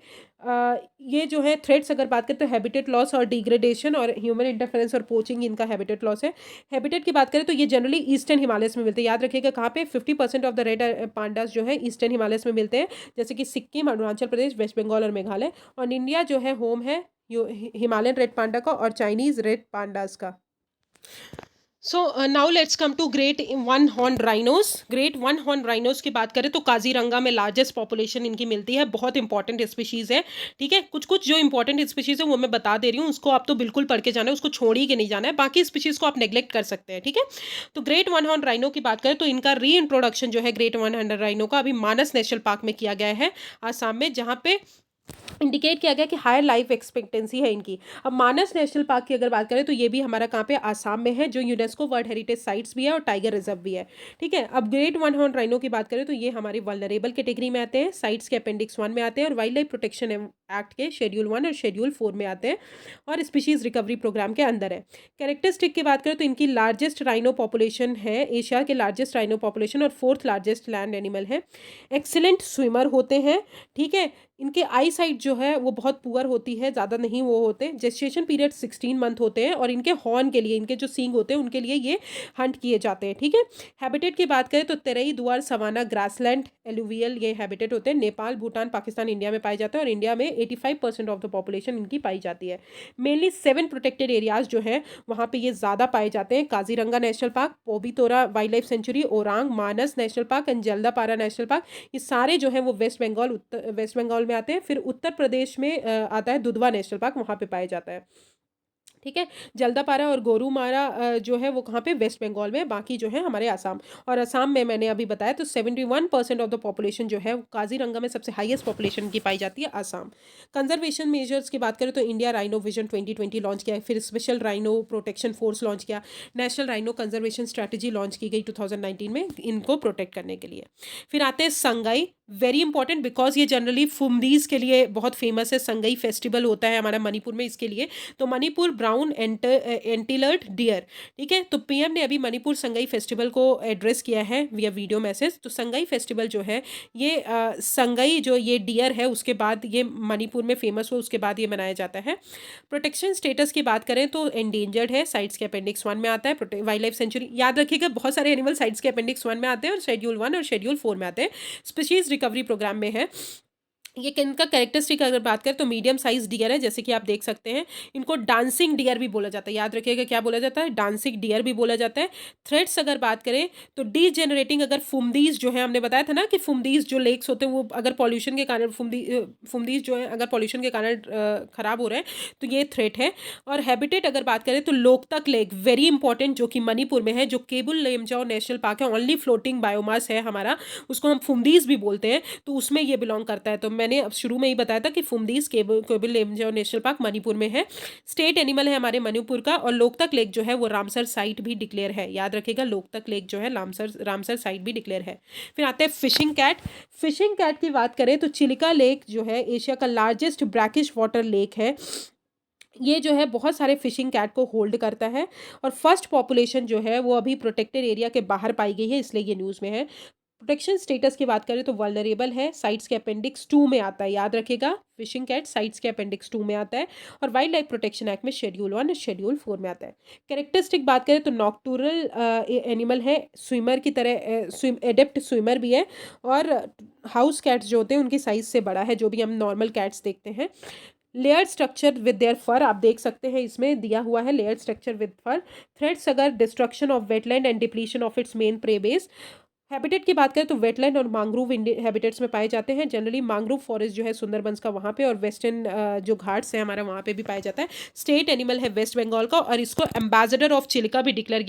ये जो है थ्रेट्स अगर बात करें तो हैबिटेट लॉस और डिग्रेडेशन और ह्यूमन इंटरफेरेंस और पोचिंग इनका हैबिटेट लॉस है। हैबिटेट की बात करें तो ये जनरली ईस्टर्न हिमालयस में मिलते हैं। याद रखिएगा कहाँ पे 50% ऑफ द रेड पांडास जो है ईस्टर्न हिमालयस में मिलते हैं, जैसे कि सिक्किम, अरुणाचल प्रदेश, वेस्ट बंगाल और मेघालय। और इंडिया जो है होम है हिमालयन रेड पांडा का और चाइनीज रेड पांडास का। So now let's come to great one horn rhinos. Great one horn rhinos की बात करें तो काजीरंगा में लार्जेस्ट पॉपुलेशन इनकी मिलती है, बहुत इंपॉर्टेंट स्पीशीज़ है। ठीक है, कुछ कुछ जो इंपॉर्टेंट स्पीशीज़ है वो मैं बता दे रही हूँ, उसको आप तो बिल्कुल पढ़ के जाना है, उसको छोड़ ही के नहीं जाना है, बाकी स्पीशीज़ को आप नेग्लेक्ट कर सकते हैं। ठीक है, तो ग्रेट वन हॉर्न राइनो की बात करें तो इनका री इंट्रोडक्शन जो है ग्रेट वन हॉर्न राइनो का अभी मानस नेशनल पार्क में किया गया है आसाम में, जहाँ पे इंडिकेट किया गया कि हायर लाइफ एक्सपेक्टेंसी है इनकी। अब मानस नेशनल पार्क की अगर बात करें तो ये भी हमारा कहाँ पे आसाम में है, जो यूनेस्को वर्ल्ड हेरिटेज साइट्स भी है और टाइगर रिजर्व भी है। ठीक है, अब ग्रेट वन हॉर्न राइनो की बात करें तो ये हमारी वल्नरेबल कैटेगरी में आते हैं, साइट्स के अपेंडिक्स 1 में आते हैं और वाइल्ड लाइफ प्रोटेक्शन एक्ट के शेड्यूल 1 और शेड्यूल 4 में आते हैं और स्पीशीज रिकवरी प्रोग्राम के अंदर है। कैरेक्टरिस्टिक की बात करें तो इनकी लार्जेस्ट राइनो पॉपुलेशन है, एशिया के लार्जेस्ट राइनो पॉपुलेशन और 4th लार्जेस्ट लैंड एनिमल है। एक्सीलेंट स्विमर होते हैं। ठीक है, इनके आई साइट जो है वो बहुत पुअर होती है, ज़्यादा नहीं वो होते। जेस्टेशन पीरियड 16 मंथ होते हैं और इनके हॉर्न के लिए, इनके जो सींग होते हैं उनके लिए ये हंट किए जाते हैं। ठीक है, हैबिटेट की बात करें तो तेरई, दुआर, सवाना, ग्रासलैंड, एलुवियल ये हैबिटेट होते हैं। नेपाल, भूटान, पाकिस्तान, इंडिया में पाए जाते हैं और इंडिया में 85% ऑफ द पॉपुलेशन इनकी पाई जाती है। मेनली 7 प्रोटेक्टेड एरियाज जो है वहाँ पर ये ज़्यादा पाए जाते हैं, Kaziranga national park, Pobitora wild life sanctuary, Orang, Manas national park and Jaldapara national park. ये सारे जो है वो वेस्ट बंगाल में आते हैं। फिर उत्तर प्रदेश में आता है दुधवा नेशनल पार्क, वहाँ पे पाया जाता है। ठीक है, जल्दापारा और गोरुमारा जो है वो कहाँ पे, वेस्ट बंगाल में, बाकी जो है हमारे आसाम। और आसाम में मैंने अभी बताया तो 71% ऑफ द पॉपुलेशन जो है काजीरंगा में सबसे हाईएस्ट पॉपुलेशन की पाई जाती है आसाम। कंजर्वेशन मेजर्स की बात करें तो इंडिया राइनो विजन 2020 लॉन्च किया, फिर special rhino protection force launch किया, national rhino conservation strategy launch की गई 2019 में इनको प्रोटेक्ट करने के लिए। फिर आते हैं संगाई, वेरी इंपॉर्टेंट बिकॉज ये जनरली फुमदीज के लिए बहुत फेमस है। संगई फेस्टिवल होता है हमारा मणिपुर में इसके लिए। तो मणिपुर ब्राउन एंटीलर्ड डियर। ठीक है, तो पीएम ने अभी मणिपुर संगई फेस्टिवल को एड्रेस किया है विया वीडियो मैसेज। तो संगई फेस्टिवल जो है ये संगई जो ये डियर है उसके बाद ये मणिपुर में फेमस हो, उसके बाद ये मनाया जाता है। प्रोटेक्शन स्टेटस की बात करें तो एंडेंजर्ड है, साइट्स के अपेंडिक्स 1 में आता है। वाइल्ड लाइफ सेंचुरी, याद रखिएगा बहुत सारे एनिमल साइट्स के अपेंडिक्स 1 में आते हैं और शेड्यूल 1 और शेड्यूल 4 में आते हैं। स्पीशीज रिकवरी प्रोग्राम में है। ये किनका कैरेक्टरिस्टिक अगर बात करें तो मीडियम साइज डियर है, जैसे कि आप देख सकते हैं। इनको डांसिंग डियर भी बोला जाता है, याद रखिएगा क्या बोला जाता है, डांसिंग डियर भी बोला जाता है। थ्रेट्स अगर बात करें तो डीजेनरेटिंग, अगर फुमदीज जो है हमने बताया था ना कि फुमदीज जो लेक्स होते हैं वो अगर पॉल्यूशन के कारण फुमदीज जो है अगर पॉल्यूशन के कारण खराब हो रहे हैं तो ये थ्रेट है। और हैबिटेट अगर बात करें तो लोकतक लेक, वेरी इंपॉर्टेंट, जो कि मणिपुर में है, जो केबुल लेमजाओ नेशनल पार्क है, ओनली फ्लोटिंग बायोमास है हमारा, उसको हम फुमदीज भी बोलते हैं, तो उसमें ये बिलोंग करता है। तो मैंने अब शुरू में ही बताया था कि फुमदीज केबुल लेमजाओ नेशनल पार्क मणिपुर में है। स्टेट एनिमल है हमारे मणिपुर का। और लोकतक लेक जो है वो रामसर साइट भी डिक्लेयर है, याद रखिएगा लोकतक लेक जो है रामसर साइट भी डिक्लेयर है। फिर आते हैं फिशिंग कैट। फिशिंग कैट की बात करें तो चिलिका लेक जो है एशिया का लार्जेस्ट ब्रैकिश वाटर लेक है। ये जो है बहुत सारे फिशिंग कैट को होल्ड करता है और फर्स्ट पॉपुलेशन जो है वो अभी प्रोटेक्टेड एरिया के बाहर पाई गई है, इसलिए ये न्यूज़ में है। प्रोटेक्शन स्टेटस की बात करें तो वल्नरेबल है, साइट्स के अपेंडिक्स 2 में आता है, याद रखिएगा फिशिंग कैट साइट्स के अपेंडिक्स 2 में आता है। और वाइल्ड लाइफ प्रोटेक्शन एक्ट में शेड्यूल 1 और शेड्यूल 4 में आता है। कैरेक्टरिस्टिक बात करें तो नॉक्टूरल एनिमल है, स्विमर की तरह एडेप्ट स्विमर भी है। और हाउस कैट्स जो होते हैं उनकी साइज से बड़ा है, जो भी हम नॉर्मल कैट्स देखते हैं। Layer structure with their fur, आप देख सकते हैं इसमें दिया हुआ है layer structure with fur. Threats अगर destruction of wetland and depletion of its main prey base. Habitat की बात करें तो वेटलैंड और मैंग्रोव हैबिटेट्स में पाए जाते हैं। जनरली मैंग्रोव फॉरेस्ट जो है सुंदरबंस का वहाँ पे, और वेस्टर्न जो घाट्स है हमारा वहाँ पे भी पाया जाता है। स्टेट एनिमल है वेस्ट बंगाल का, और इसको एम्बेसडर ऑफ चिलिका भी डिक्लेयर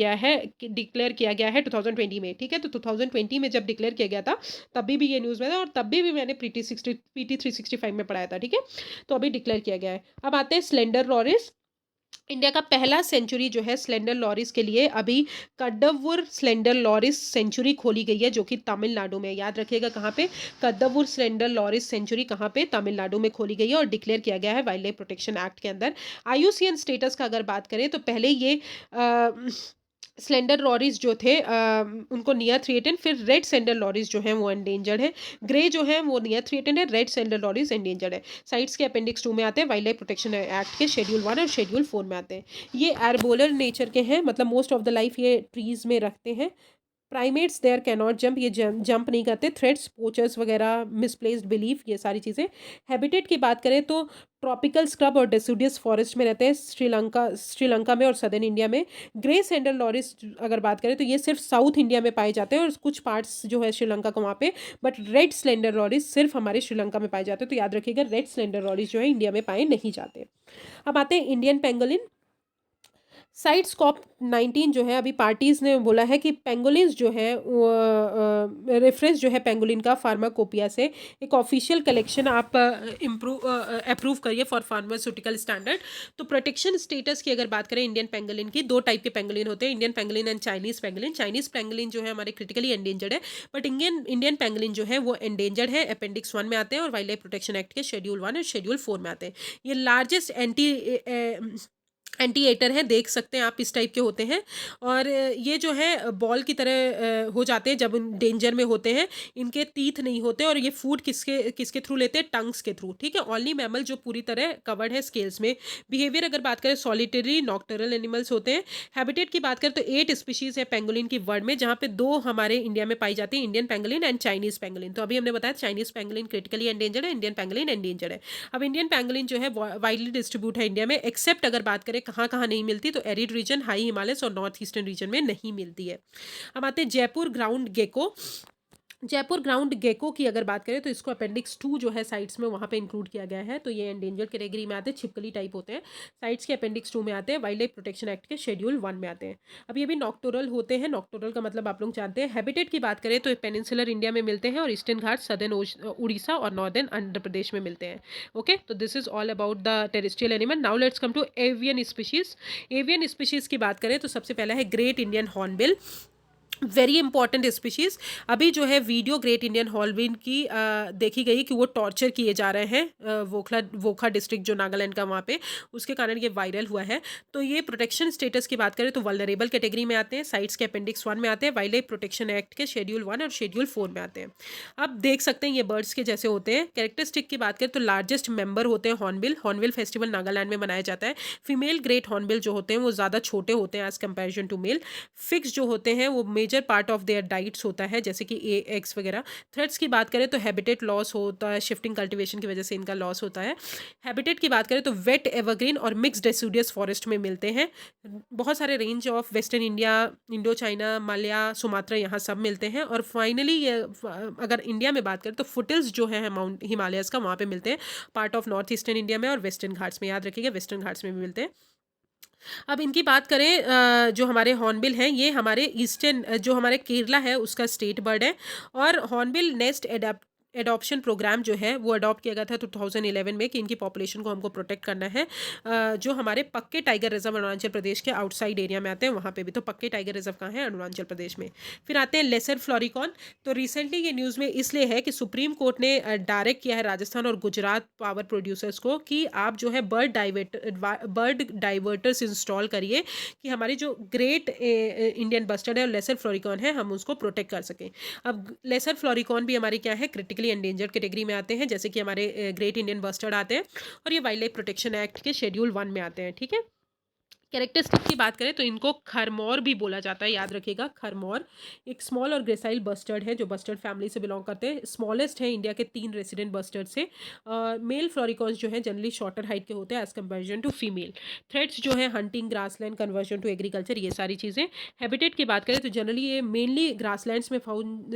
किया गया है 2020 में। ठीक है, तो 2020 में जब डिक्लेयर किया गया था तभी भी ये न्यूज़ में था, और तभी भी मैंने PT 365 में पढ़ाया था। ठीक है, तो अभी डिक्लेयर किया गया है। अब आते हैं स्लेंडर लॉरिस। इंडिया का पहला सेंचुरी जो है स्लेंडर लॉरिस के लिए अभी कड्डवुर स्लेंडर लॉरिस सेंचुरी खोली गई है, जो कि तमिलनाडु में। याद रखिएगा कहाँ पे, कड्डवुर स्लेंडर लॉरिस सेंचुरी कहाँ पे, तमिलनाडु में खोली गई है और डिक्लेयर किया गया है वाइल्ड लाइफ प्रोटेक्शन एक्ट के अंदर। आईयूसीएन स्टेटस का अगर बात करें तो पहले ये स्लेंडर लॉरीज जो थे उनको नियर थ्रेटेड, फिर रेड स्लेंडर लॉरीज जो हैं वो एंडेंजर्ड है। ग्रे जो है वो नियर थ्रेटेड है, रेड स्लेंडर लॉरीज एंडेंजर्ड है। साइट्स के अपेंडिक्स 2 में आते हैं, वाइल्ड लाइफ प्रोटेक्शन एक्ट के शेड्यूल 1 और शेड्यूल 4 में आते हैं। ये एर्बोलर नेचर के हैं, मतलब मोस्ट ऑफ द लाइफ ये ट्रीज में रखते हैं। Primates there can not jump, ये जंप नहीं करते। थ्रेड्स, पोचर्स वगैरह, मिसप्लेस्ड बिलीफ, ये सारी चीज़ें। हैबिटेट की बात करें तो ट्रॉपिकल स्क्रब और डेसिडियस फॉरेस्ट में रहते हैं, श्रीलंका में और सदर्न इंडिया में। ग्रे सैंडल लॉरिस अगर बात करें तो ये सिर्फ साउथ इंडिया में पाए जाते हैं और कुछ पार्ट्स जो है श्रीलंका को वहाँ पे। बट रेड स्लेंडर लॉरिस सिर्फ हमारे श्रीलंका में पाए जाते हैं, तो याद रखिएगा रेड स्लेंडर लॉरिस जो है इंडिया में पाए नहीं जाते। अब आते हैं इंडियन पेंगोलिन। साइट्स COP19 जो है, अभी पार्टीज ने बोला है कि पेंगोलिन्स जो है रेफरेंस जो है पेंगोलिन का फार्माकोपिया से, एक ऑफिशियल कलेक्शन आप अप्रूव करिए फॉर फार्मास्यूटिकल स्टैंडर्ड। तो प्रोटेक्शन स्टेटस की अगर बात करें इंडियन पेंगोलिन की, 2 टाइप के पेंगोलिन होते हैं, Indian pangolin and Chinese pangolin. Chinese pangolin जो है हमारे क्रिटिकली एंडेंजर्ड है, बट इंडियन पेंगोलिन जो है वो एंडेंजर्ड है, अपेंडिक्स 1 में आते हैं और वाइल्ड लाइफ प्रोटेक्शन एक्ट के शेड्यूल 1 और शेड्यूल 4 में आते हैं। ये लार्जेस्ट एंटीएटर हैं, देख सकते हैं आप, इस टाइप के होते हैं, और ये जो है बॉल की तरह हो जाते हैं जब डेंजर में होते हैं। इनके टीथ नहीं होते, और ये फूड किसके किसके थ्रू लेते हैं, टंग्स के थ्रू। ठीक है, ओनली मैमल जो पूरी तरह कवर्ड है स्केल्स में। बिहेवियर अगर बात करें, सॉलिटरी नॉक्टरल एनिमल्स होते हैं। हैबिटेट की बात करें तो 8 स्पीशीज है पेंगोलिन की वर्ल्ड में, जहाँ पे 2 हमारे इंडिया में पाई जाती है, Indian pangolin and Chinese pangolin. तो अभी हमने बताया चाइनीज पेंगोलिन क्रिटिकली एंडेंजर्ड है, इंडियन पेंगोलिन एंडेंजर्ड है। अब इंडियन पेंगोलिन जो है वाइडली डिस्ट्रीब्यूट है इंडिया में, एक्सेप्ट अगर बात करें कहाँ कहाँ नहीं मिलती, तो एरिड रीजन, हाई हिमालयस और नॉर्थ ईस्टर्न रीजन में नहीं मिलती है। अब आते हैं Jaipur ground gecko. Jaipur ground gecko की अगर बात करें तो इसको अपेंडिक्स 2 जो है साइट्स में वहाँ पे इंक्लूड किया गया है, तो ये एंडेंजर कैटेगरी में आते हैं, छिपकली टाइप होते हैं। साइट्स के अपेंडिक्स 2 में आते हैं, वाइल्ड लाइफ प्रोटेक्शन एक्ट के शेड्यूल 1 में आते हैं। अब ये भी नॉक्टोरल होते हैं, नॉक्टोरल का मतलब आप लोग जानते हैं। हैबिटेट की बात करें तो पेनिनसुलर इंडिया में मिलते हैं, और ईस्टर्न घाट सदर्न उड़ीसा और नॉर्दर्न आंध्र प्रदेश में मिलते हैं। ओके, तो this is all about the terrestrial animal. Now let's come to avian species. Avian species की बात करें तो सबसे पहला है great Indian hornbill, very important species. अभी जो है वीडियो ग्रेट इंडियन हॉर्नबिल की देखी गई कि वो टॉर्चर किए जा रहे हैं वोखा डिस्ट्रिक्ट जो नागालैंड का, वहाँ पे उसके कारण ये वायरल हुआ है। तो ये प्रोटेक्शन स्टेटस की बात करें तो वल्नरेबल कैटेगरी में आते हैं, साइट्स के अपेंडिक्स 1 में आते हैं, वाइल्ड लाइफ प्रोटेक्शन एक्ट के शेड्यूल 1 और शेड्यूल 4 में आते हैं। अब देख सकते हैं ये बर्ड्स के जैसे होते हैं। कैरेक्टरिस्टिक की बात करें तो लार्जेस्ट मेंबर होते हैं हॉर्नबिल। हॉर्नबिल फेस्टिवल नागालैंड में मनाया जाता है। फीमेल ग्रेट हॉर्नबिल जो होते हैं वो ज़्यादा छोटे होते हैं as comparison to male. Fish जो होते हैं वो major part of their diets होता है, जैसे कि एग्स वगैरह। थ्रेड्स की बात करें तो हैबिटेट लॉस होता है, शिफ्टिंग कल्टीवेशन की वजह से इनका लॉस होता है। हैबिटेट की बात करें तो वेट एवरग्रीन और मिक्स डेसिडियस फॉरेस्ट में मिलते हैं। बहुत सारे range of western India, Indo China, Mallya, Sumatra, यहाँ सब मिलते हैं। और फाइनली ये अगर इंडिया में बात करें तो फुटिल्स जो है माउंट हिमालयस का, वहाँ पे मिलते हैं, part of north eastern India में और वेस्टर्न घाट्स में। याद रखिएगा वेस्टर्न घाट्स में भी मिलते हैं। अब इनकी बात करें, जो हमारे हॉर्नबिल हैं ये हमारे ईस्टर्न जो हमारे केरला है उसका स्टेट बर्ड है। और हॉर्नबिल नेस्ट एडॉप्शन प्रोग्राम जो है वो अडॉप्ट किया गया था 2011 में कि इनकी पॉपुलेशन को हमको प्रोटेक्ट करना है। जो हमारे पक्के टाइगर रिजर्व अरुणाचल प्रदेश के आउटसाइड एरिया में आते हैं, वहाँ पे भी। तो पक्के टाइगर रिजर्व कहाँ है, अरुणाचल प्रदेश में। फिर आते हैं लेसर फ्लोरिकॉन। तो रिसेंटली ये न्यूज़ में इसलिए है कि सुप्रीम कोर्ट ने डायरेक्ट किया है राजस्थान और गुजरात पावर प्रोड्यूसर्स को कि आप जो है बर्ड डाइवर्टर्स इंस्टॉल करिए कि हमारी जो ग्रेट इंडियन बस्टर्ड है और लेसर फ्लोरिकॉन है हम उसको प्रोटेक्ट कर सकें। अब लेसर फ्लोरिकॉन भी हमारी क्या है, क्रिटिकली एंडेंजर्ड कैटेगरी में आते हैं, जैसे कि हमारे ग्रेट इंडियन बस्टर्ड आते हैं, और ये वाइल्ड लाइफ प्रोटेक्शन एक्ट के शेड्यूल 1 में आते हैं। ठीक है, कैरेक्टरिस्टिक की बात करें तो इनको खरमोर भी बोला जाता है, याद रखिएगा खरमोर। एक स्मॉल और ग्रेसाइल बस्टर्ड है जो बस्टर्ड फैमिली से बिलोंग करते हैं, स्मॉलेस्ट है इंडिया के 3 रेसिडेंट बस्टर्ड से। मेल फ्लोरिकॉन्स जो है जनरली शॉर्टर हाइट के होते हैं as comparison to female. Threats जो है hunting, grassland, conversion to agriculture, ये सारी चीज़ें। हैबिटेट की बात करें तो जनरली ये मेनली ग्रासलैंड्स में फाउंड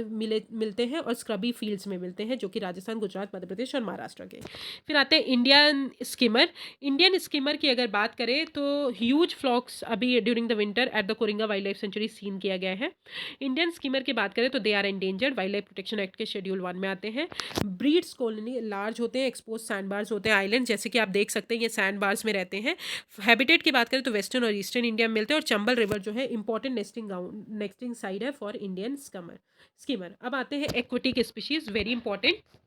मिलते हैं और स्क्रबी फील्ड्स में मिलते हैं, जो कि राजस्थान, गुजरात, मध्य प्रदेश और महाराष्ट्र के। फिर आते हैं इंडियन स्किमर। इंडियन स्किमर की अगर बात करें तो ह्यूज फ्लॉक्स अभी during the winter at the Coringa wild life sanctuary seen किया गया है। इंडियन स्किमर की बात करें तो they are endangered, wild life protection act के शेड्यूल 1 में आते हैं। ब्रीड्स कॉलोनी लार्ज होते हैं, एक्सपोज सैंड बार्स होते हैं आइलैंड, जैसे कि आप देख सकते हैं ये सैंड बार्स में रहते हैं। हैबिटेट की बात करें तो वेस्टर्न और ईस्टर्न इंडिया में मिलते हैं, और चंबल रिवर जो है इंपॉर्टेंट नेस्टिंग साइड है फॉर इंडियन स्किमर। अब आते हैं एक्वेटिक स्पीशीज, वेरी इंपॉर्टेंट।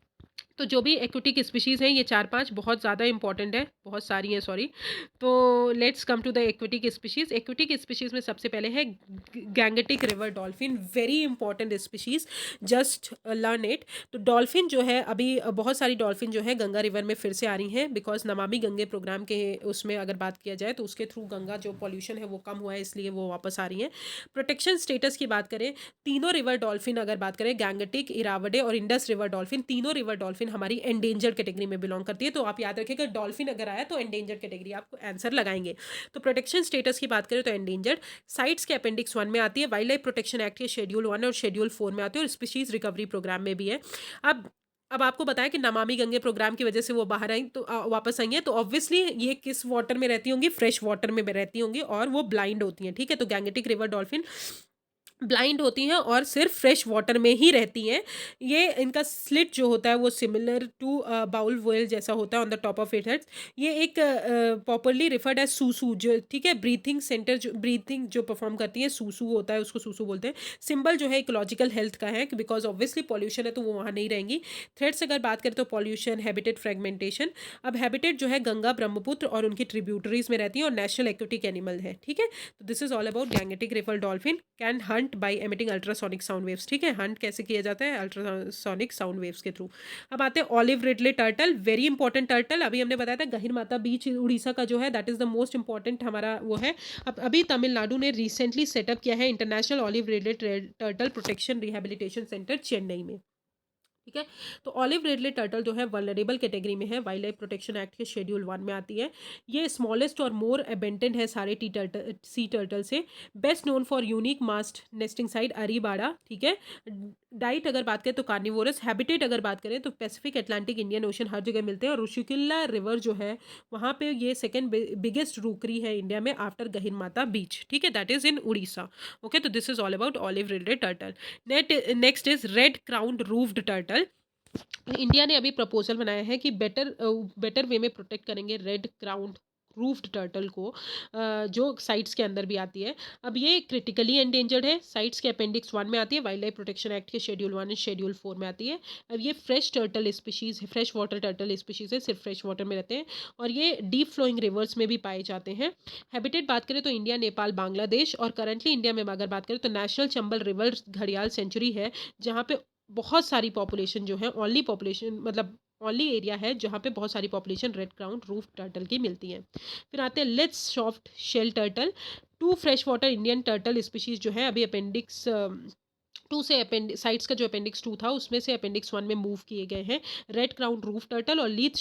तो जो भी एक्वेटिक स्पीशीज़ हैं ये 4-5 बहुत ज़्यादा इंपॉर्टेंट है, बहुत सारी हैं सॉरी। तो let's come to the aquatic species. Aquatic species में सबसे पहले है Gangetic river dolphin, very important species, just learn it. तो डॉल्फिन जो है अभी बहुत सारी डॉल्फिन जो है गंगा रिवर में फिर से आ रही हैं, बिकॉज नमामि गंगे प्रोग्राम के उसमें अगर बात किया जाए तो उसके थ्रू गंगा जो पॉल्यूशन है वो कम हुआ है, इसलिए वो वापस आ रही हैं। प्रोटेक्शन स्टेटस की बात करें, तीनों रिवर डॉल्फिन अगर बात करें गैंगेटिक, इरावडे और इंडस रिवर डॉल्फिन, तीनों रिवर डॉल्फिन हमारी एंडेंजर्ड कैटेगरी में बिलोंग करती है। तो आप याद रखिएगा डॉल्फिन अगर आया तो एंडेंजर्ड कैटेगरी आप आंसर लगाएंगे। तो प्रोटेक्शन स्टेटस की बात करें तो एंडेंजर्ड। साइट्स के अपेंडिक्स 1 में आती है, वाइल्ड लाइफ प्रोटेक्शन एक्ट के शेड्यूल 1 और शेड्यूल 4 में आती है, और स्पीशीज रिकवरी प्रोग्राम में भी है। अब आपको बताया कि नमामि गंगे प्रोग्राम की वजह से वो बाहर आई, तो वापस आई हैं, तो ऑब्वियसली ये किस वाटर में रहती होंगी, फ्रेश वाटर में रहती होंगी, और वो ब्लाइंड होती हैं, ठीक है। तो गैंगेटिक रिवर डॉल्फिन ब्लाइंड होती हैं और सिर्फ फ्रेश वाटर में ही रहती हैं। ये इनका स्लिट जो होता है वो सिमिलर टू बाउल व्हेल जैसा होता है on the top of it heads. ये एक प्रॉपरली रिफर्ड एज सूसू, जो ठीक है ब्रीथिंग सेंटर, जो ब्रीथिंग जो परफॉर्म करती है सूसू होता है, उसको सूसू बोलते हैं। सिंबल जो है इकोलॉजिकल हेल्थ का है, बिकॉज ऑब्वियसली पॉल्यूशन है तो वो वहाँ नहीं रहेंगी। थ्रेड्स अगर बात करें तो पॉल्यूशन, हैबिटेट फ्रेगमेंटेशन। अब हैबिटेट जो है गंगा, ब्रह्मपुत्र और उनकी ट्रिब्यूटरीज में रहती है, और नेशनल एक्वेटिक एनिमल है, ठीक है। तो this is all about Gangetic river dolphin can hunt by emitting ultrasonic sound waves, ठीक है। हंट कैसे किया जाता है, अल्ट्रासोनिक साउंड वेव्स के थ्रू। अब आते हैं olive ridley turtle, very important turtle. अभी हमने बताया था गहीर माता बीच उड़ीसा का जो है that is the most important हमारा वो है। अब अभी तमिलनाडु ने रिसेंटली सेटअप किया है international olive ridley turtle protection rehabilitation centre Chennai में, ठीक है। तो ऑलिव रिडले टर्टल जो है वल्नरेबल कैटेगरी में है, वाइल्ड लाइफ प्रोटेक्शन एक्ट के शेड्यूल 1 में आती है। ये स्मॉलेस्ट और मोर अबेंडेंट है सारे सी टर्टल से। Best known for unique mass nesting site arribada, ठीक है। डाइट अगर बात करें तो कार्निवोरस। हैबिटेट अगर बात करें तो पैसिफिक, अटलांटिक, इंडियन ओशन हर जगह मिलते हैं, और ऋषिकुल्ला रिवर जो है वहाँ पे ये सेकेंड बिगेस्ट रूकरी है इंडिया में आफ्टर गहीर माता बीच, ठीक है, that is in Orissa. Okay, तो this is all about olive ridley turtle. Next is red crowned roofed turtle. India ने अभी प्रपोजल बनाया है कि बेटर वे में प्रोटेक्ट करेंगे रेड क्राउन रूफ्ड टर्टल को, जो साइट्स के अंदर भी आती है। अब ये क्रिटिकली एंडेंजर्ड है, साइट्स के अपेंडिक्स 1 में आती है, वाइल्ड लाइफ प्रोटेक्शन एक्ट के शेड्यूल 1 एंड शेड्यूल 4 में आती है। अब ये फ्रेश टर्टल स्पीशीज़ है, फ्रेश वाटर टर्टल स्पीशीज़ है, सिर्फ फ्रेश वाटर में रहते हैं, और ये डीप फ्लोइंग रिवर्स में भी पाए जाते हैं। हैबिटेट बात करें तो इंडिया, नेपाल, बांग्लादेश, और करंटली इंडिया में अगर बात करें तो नेशनल चंबल रिवर घड़ियाल सेंचुरी है, जहाँ पे बहुत सारी पॉपुलेशन जो है, ओनली पॉपुलेशन मतलब ओनली एरिया है जहाँ पे बहुत सारी population red crowned roof turtle की मिलती है। फिर आते हैं let's soft shell turtle. 2 fresh water Indian turtle species जो है अभी अपेंडिक्स 2 से साइट्स का जो अपेंडिक्स 2 था उसमें से अपेंडिक्स 1 में मूव किए गए हैं। रेड क्राउन रूफ टर्टल और लीथ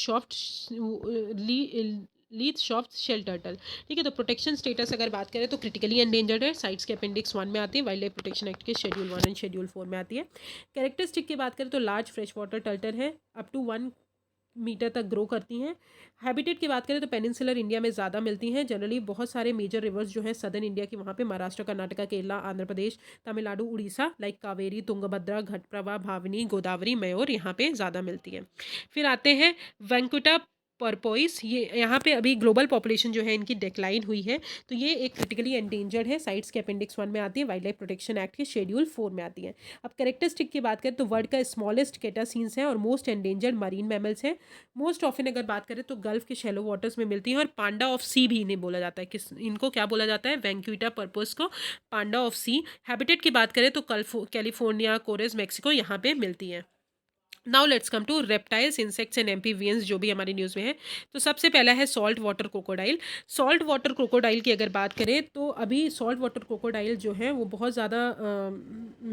सॉफ्ट शेल टर्टल, ठीक है। तो प्रोटेक्शन स्टेटस अगर बात करें तो क्रिटिकली एंडेंजर्ड है, साइट्स के अपेंडिक्स 1 में आती है, वाइल्ड लाइफ प्रोटेक्शन एक्ट के शेड्यूल 1 एंड शेड्यूल 4 में आती है। कैरेक्टरिस्टिक की बात करें तो लार्ज फ्रेश वाटर टर्टल है, अप टू 1 मीटर तक ग्रो करती हैं। हैबिटेट की बात करें तो पेनिनसुलर इंडिया में ज़्यादा मिलती हैं, जनरली बहुत सारे मेजर रिवर्स जो हैं सदर्न इंडिया की वहाँ पे महाराष्ट्र, कर्नाटका, केरला, आंध्र प्रदेश, तमिलनाडु, उड़ीसा, लाइक कावेरी, तुंगभद्रा, घटप्रभा, भावनी, गोदावरी, मयोर यहाँ पे ज़्यादा मिलती है। फिर आते हैं वेंकुटा पर्पोइस। ये यहाँ पे अभी ग्लोबल पॉपुलेशन जो है इनकी डिक्लाइन हुई है, तो ये एक क्रिटिकली एंडेंजर्ड है, साइट्स के अपेंडिक्स 1 में आती है, वाइल्ड लाइफ प्रोटेक्शन एक्ट के शेड्यूल 4 में आती है। अब कैरेक्टरिस्टिक की बात करें तो वर्ल्ड का स्मॉलेस्ट कैटासीन्स है और मोस्ट एंडेंजर्ड मरीन मैमल्स है। मोस्ट ऑफन अगर बात करें तो गल्फ के शैलो वाटर्स में मिलती हैं, और पांडा ऑफ सी भी इन्हें बोला जाता है। किस इनको क्या बोला जाता है, वेंक्यूटा पर्पोस को पांडा ऑफ सी। हैबिटेट की बात करें तो कैलिफोर्निया, कोरेस, मेक्सिको यहाँ पे मिलती हैं। Now let's come to reptiles, insects and amphibians जो भी हमारी न्यूज़ में है। तो सबसे पहला है salt water crocodile. Salt water crocodile की अगर बात करें तो अभी सॉल्ट वाटर क्रोकोडाइल जो है वो बहुत ज़्यादा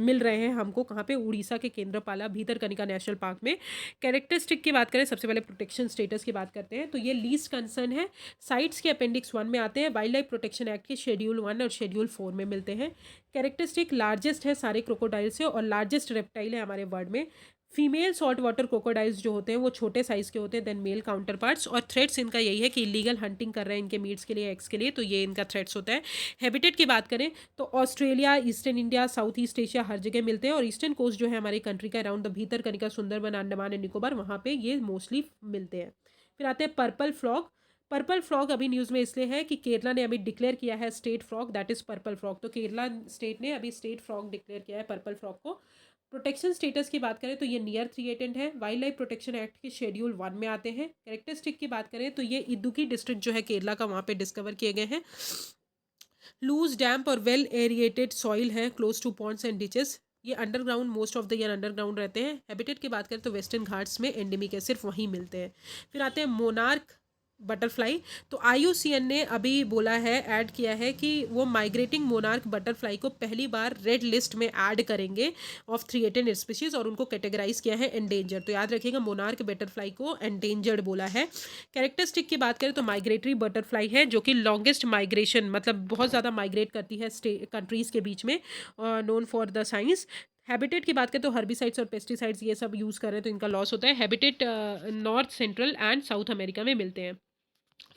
मिल रहे हैं हमको। कहाँ पे? उड़ीसा के केंद्रपाला भीतरकनिका नेशनल पार्क में। कैरेक्टरिस्टिक की बात करें, सबसे पहले प्रोटेक्शन स्टेटस की बात करते हैं तो ये लीस्ट कंसर्न है। साइट्स के अपेंडिक्स 1 में आते हैं। वाइल्ड लाइफ प्रोटेक्शन एक्ट के शेड्यूल 1 और शेड्यूल 4 में मिलते हैं। कैरेक्टरिस्टिक लार्जेस्ट है सारे क्रोकोडाइल से और लार्जेस्ट रेप्टाइल है हमारे वर्ल्ड में। फीमेल सॉल्ट वाटर क्रोकोडाइल्स जो होते हैं वो छोटे साइज़ के होते हैं देन मेल काउंटर पार्ट्स। और थ्रेट्स इनका यही है कि इलीगल हंटिंग कर रहे हैं इनके मीट्स के लिए, एग्स के लिए, तो ये इनका थ्रेट्स होता है। हैबिटेट की बात करें तो Australia, eastern India, south east Asia हर जगह मिलते हैं। और ईस्टर्न कोस्ट जो है हमारी कंट्री का around the Bhitarkanika, Sundarban, Andaman and Nicobar, वहाँ पे ये मोस्टली मिलते हैं। फिर आते हैं पर्पल फ्रॉग। पर्पल फ्रॉग अभी न्यूज़ में इसलिए है कि केरला ने अभी डिक्लेयर किया है state frog, that is purple frog. तो केरला स्टेट ने अभी स्टेट फ्रॉग डिक्लेयर किया है पर्पल फ्रॉग को। प्रोटेक्शन स्टेटस की बात करें तो ये नियर थ्रेटेंड है। वाइल्ड लाइफ प्रोटेक्शन एक्ट के शेड्यूल 1 में आते हैं। कैरेक्टरिस्टिक की बात करें तो ये इदुकी डिस्ट्रिक्ट जो है केरला का, वहाँ पे डिस्कवर किए गए हैं। लूज डैम्प और वेल एरिएटेड सॉइल है close to ponds and ditches. ये underground, most of the year underground रहते हैं। हैबिटेट की बात करें तो वेस्टर्न घाट्स में एंडेमिक है, सिर्फ वहीं मिलते हैं। फिर आते हैं मोनार्क बटरफ्लाई। तो आईयूसीएन ने अभी बोला है, ऐड किया है कि वो माइग्रेटिंग मोनार्क बटरफ्लाई को पहली बार रेड लिस्ट में ऐड करेंगे ऑफ थ्रेटेंड स्पीशीज और उनको कैटेगराइज किया है एंडेंजर। तो याद रखिएगा मोनार्क बटरफ्लाई को एंडेंजर्ड बोला है। कैरेक्टरिस्टिक की बात करें तो माइग्रेटरी बटरफ्लाई है जो कि लॉन्गेस्ट माइग्रेशन, मतलब बहुत ज़्यादा माइग्रेट करती है कंट्रीज़ के बीच में, known for the science. Habitat की बात करें तो हर्बिसाइड्स और पेस्टिसाइड्स ये सब यूज़ कर रहे हैं तो इनका लॉस होता है। Habitat north, central and south America में मिलते हैं।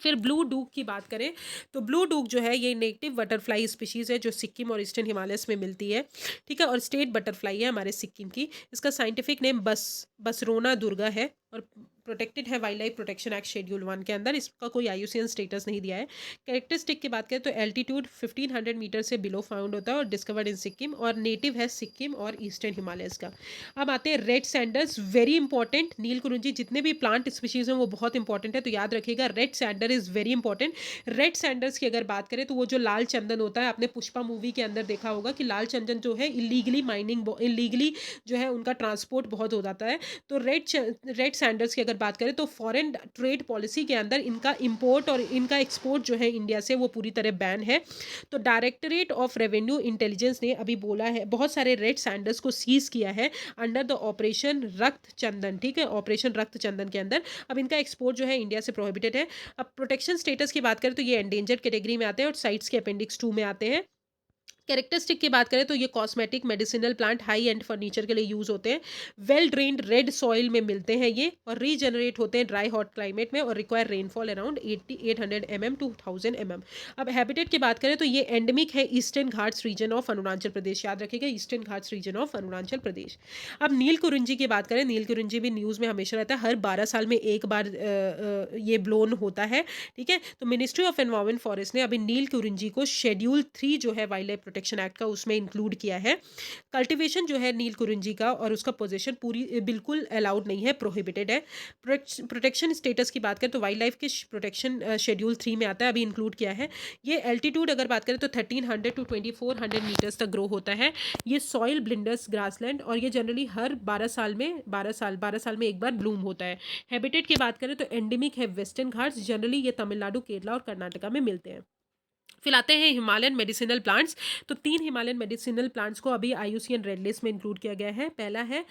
फिर ब्लू डूक की बात करें तो ब्लू डूक जो है ये नेटिव बटरफ्लाई स्पीशीज़ है जो सिक्किम और ईस्टर्न हिमालयस में मिलती है। ठीक है, और स्टेट बटरफ्लाई है हमारे सिक्किम की। इसका साइंटिफिक नेम बसरोना दुर्गा है और प्रोटेक्टेड है wild life protection act schedule 1 के अंदर। इसका कोई आईयूसीएन स्टेटस नहीं दिया है। कैरेक्टरिस्टिक की बात करें तो एल्टीट्यूड 1500 मीटर से बिलो फाउंड होता है और डिस्कवर्ड इन सिक्किम और नेटिव है सिक्किम और ईस्टर्न हिमालयस का। अब आते हैं रेड सैंडर्स, वेरी इंपॉर्टेंट। नील कुरुंजी, जितने भी प्लांट स्पीशीज़ हैं वो बहुत इंपॉर्टेंट है, तो याद रखिएगा red sander is very important. Red sanders की अगर बात करें तो वो जो लाल चंदन होता है, आपने पुष्पा मूवी के अंदर देखा होगा कि लाल चंदन जो है इलीगली माइनिंग, इलीगली जो है उनका ट्रांसपोर्ट बहुत हो जाता है। तो रेड सैंडर्स की अगर बात करें तो फॉरेन ट्रेड पॉलिसी के अंदर इनका इंपोर्ट और इनका एक्सपोर्ट जो है इंडिया से वो पूरी तरह बैन है। तो डायरेक्टरेट ऑफ रेवेन्यू इंटेलिजेंस ने अभी बोला है, बहुत सारे रेड सैंडर्स को सीज किया है अंडर द ऑपरेशन रक्त चंदन। ठीक है, ऑपरेशन रक्त चंदन के अंदर अब इनका एक्सपोर्ट जो है इंडिया से प्रोहिबिटेड है। अब प्रोटेक्शन स्टेटस की बात करें तो ये एंडेंजर्ड कैटेगरी में आते हैं और साइट्स के अपेंडिक्स 2 में आते हैं। कैरेक्टरिस्टिक की बात करें तो ये cosmetic, medicinal plant, high and furniture के लिए यूज़ होते हैं। वेल ड्रेन्ड रेड सॉइल में मिलते हैं ये और रीजनरेट होते हैं ड्राई हॉट क्लाइमेट में और require rainfall around 800 mm to 1000 mm। अब हैबिटेट की बात करें तो ये एंडेमिक है Eastern Ghats region of Arunachal Pradesh. याद रखिएगा Eastern Ghats region of Arunachal Pradesh. अब नील कुरुंजी की बात करें, नील कुरुंजी भी न्यूज़ में हमेशा रहता है, हर 12 साल में एक बार ये ब्लोन होता है। ठीक है, तो मिनिस्ट्री ऑफ एनवायरमेंट फॉरेस्ट ने अभी नील कुरुंजी को शेड्यूल 3 जो है वाइल्ड लाइफ प्रोटेक्शन एक्ट का उसमें इंक्लूड किया है। कल्टीवेशन जो है नील कुरुंजी का और उसका पोजीशन पूरी बिल्कुल अलाउड नहीं है, प्रोहिबिटेड है। प्रोटेक्शन स्टेटस की बात करें तो वाइल्ड लाइफ के प्रोटेक्शन शेड्यूल 3 में आता है, अभी इंक्लूड किया है। ये एल्टीट्यूड अगर बात करें तो 1300 टू 2400 मीटर्स तक ग्रो होता है। ये सॉइल ब्लिंडर्स ग्रासलैंड और ये जनरली हर 12 साल में एक बार ब्लूम होता है। हैबिटेट की बात करें तो एंडेमिक है वेस्टर्न घाट्स, जनरली ये तमिलनाडु, केरला और कर्नाटका में मिलते हैं। फिर आते हैं हिमालयन मेडिसिनल प्लांट्स। तो 3 हिमालयन मेडिसिनल प्लांट्स को अभी आईयूसीएन रेड लिस्ट में इंक्लूड किया गया है। पहला है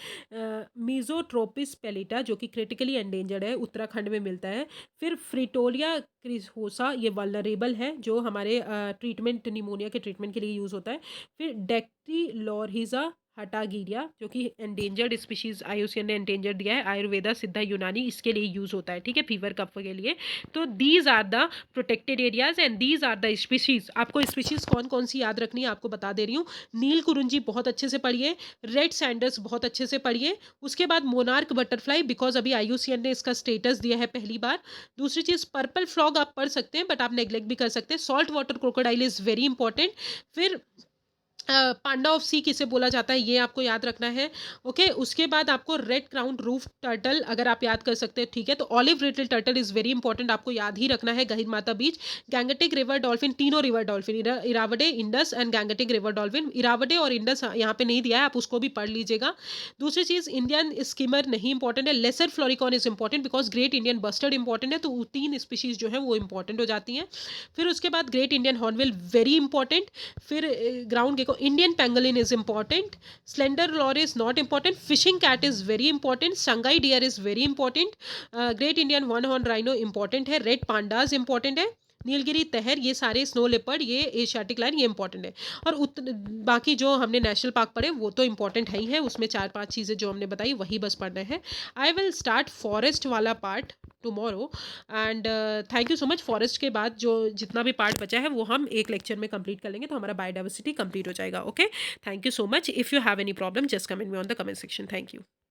मीजोट्रोपिस पेलिटा जो कि क्रिटिकली एंडेंजर्ड है, उत्तराखंड में मिलता है। फिर फ्रिटोलिया क्रिसहोसा, ये वल्नरेबल है जो हमारे ट्रीटमेंट, निमोनिया के ट्रीटमेंट के लिए यूज़ होता है। फिर डेक्टिलोरहिजा हटागिरिया जो कि एंडेंजर्ड स्पीशीज आईयूसीएन ने एंडेंजर्ड दिया है, आयुर्वेदा, सिद्धा, यूनानी इसके लिए यूज़ होता है। ठीक है, फीवर कफ के लिए। तो these are the protected areas and these are the species. आपको स्पीशीज कौन कौन सी याद रखनी है आपको बता दे रही हूँ। नील कुरुंजी बहुत अच्छे से पढ़िए, रेड सैंडर्स बहुत अच्छे से पढ़िए, उसके बाद मोनार्क बटरफ्लाई बिकॉज अभी आईयूसीएन ने इसका स्टेटस दिया है पहली बार। दूसरी चीज़ पर्पल फ्रॉग आप पढ़ सकते हैं बट आप नेग्लेक्ट भी कर सकते हैं। Salt water crocodile is very important. फिर पांडा ऑफ सी किसे बोला जाता है ये आपको याद रखना है। ओके, उसके बाद आपको रेड क्राउन रूफ टर्टल अगर आप याद कर सकते हैं ठीक है। तो olive ridley turtle is very important, आपको याद ही रखना है। Gahirmatha beach, Gangetic river dolphin, तीनों river dolphin, Irrawaddy, Indus and Gangetic river dolphin. Irrawaddy और इंडस यहाँ पे नहीं दिया है, आप उसको भी पढ़ लीजिएगा। दूसरी चीज, इंडियन स्कीमर नहीं इंपॉर्टेंट है। Lesser florican is important because great Indian bustard important है, तो वो तीन स्पीशीज जो है वो इंपॉर्टेंट हो जाती हैं। फिर उसके बाद great Indian hornbill very important. फिर ground gecko, Indian pangolin is important. Slender loris is not important. Fishing cat is very important. Sangai deer is very important. Great Indian one horn rhino important है। Red pandas important है। Nilgiri tahr, ये सारे snow leopard, ये Asiatic lion, ये important है। और बाकी जो हमने नेशनल पार्क पढ़े वो तो इंपॉर्टेंट है ही है, उसमें चार पांच चीज़ें जो हमने बताई वही बस पढ़ना है। आई विल स्टार्ट फॉरेस्ट वाला part tomorrow. And thank you so much. Forest के बाद जो जितना भी पार्ट बचा है वो हम एक लेक्चर में कंप्लीट कर लेंगे, तो हमारा बायोडाइवर्सिटी कंप्लीट हो जाएगा। Okay, thank you so much. If you have any problem just comment me on the comment section. Thank you.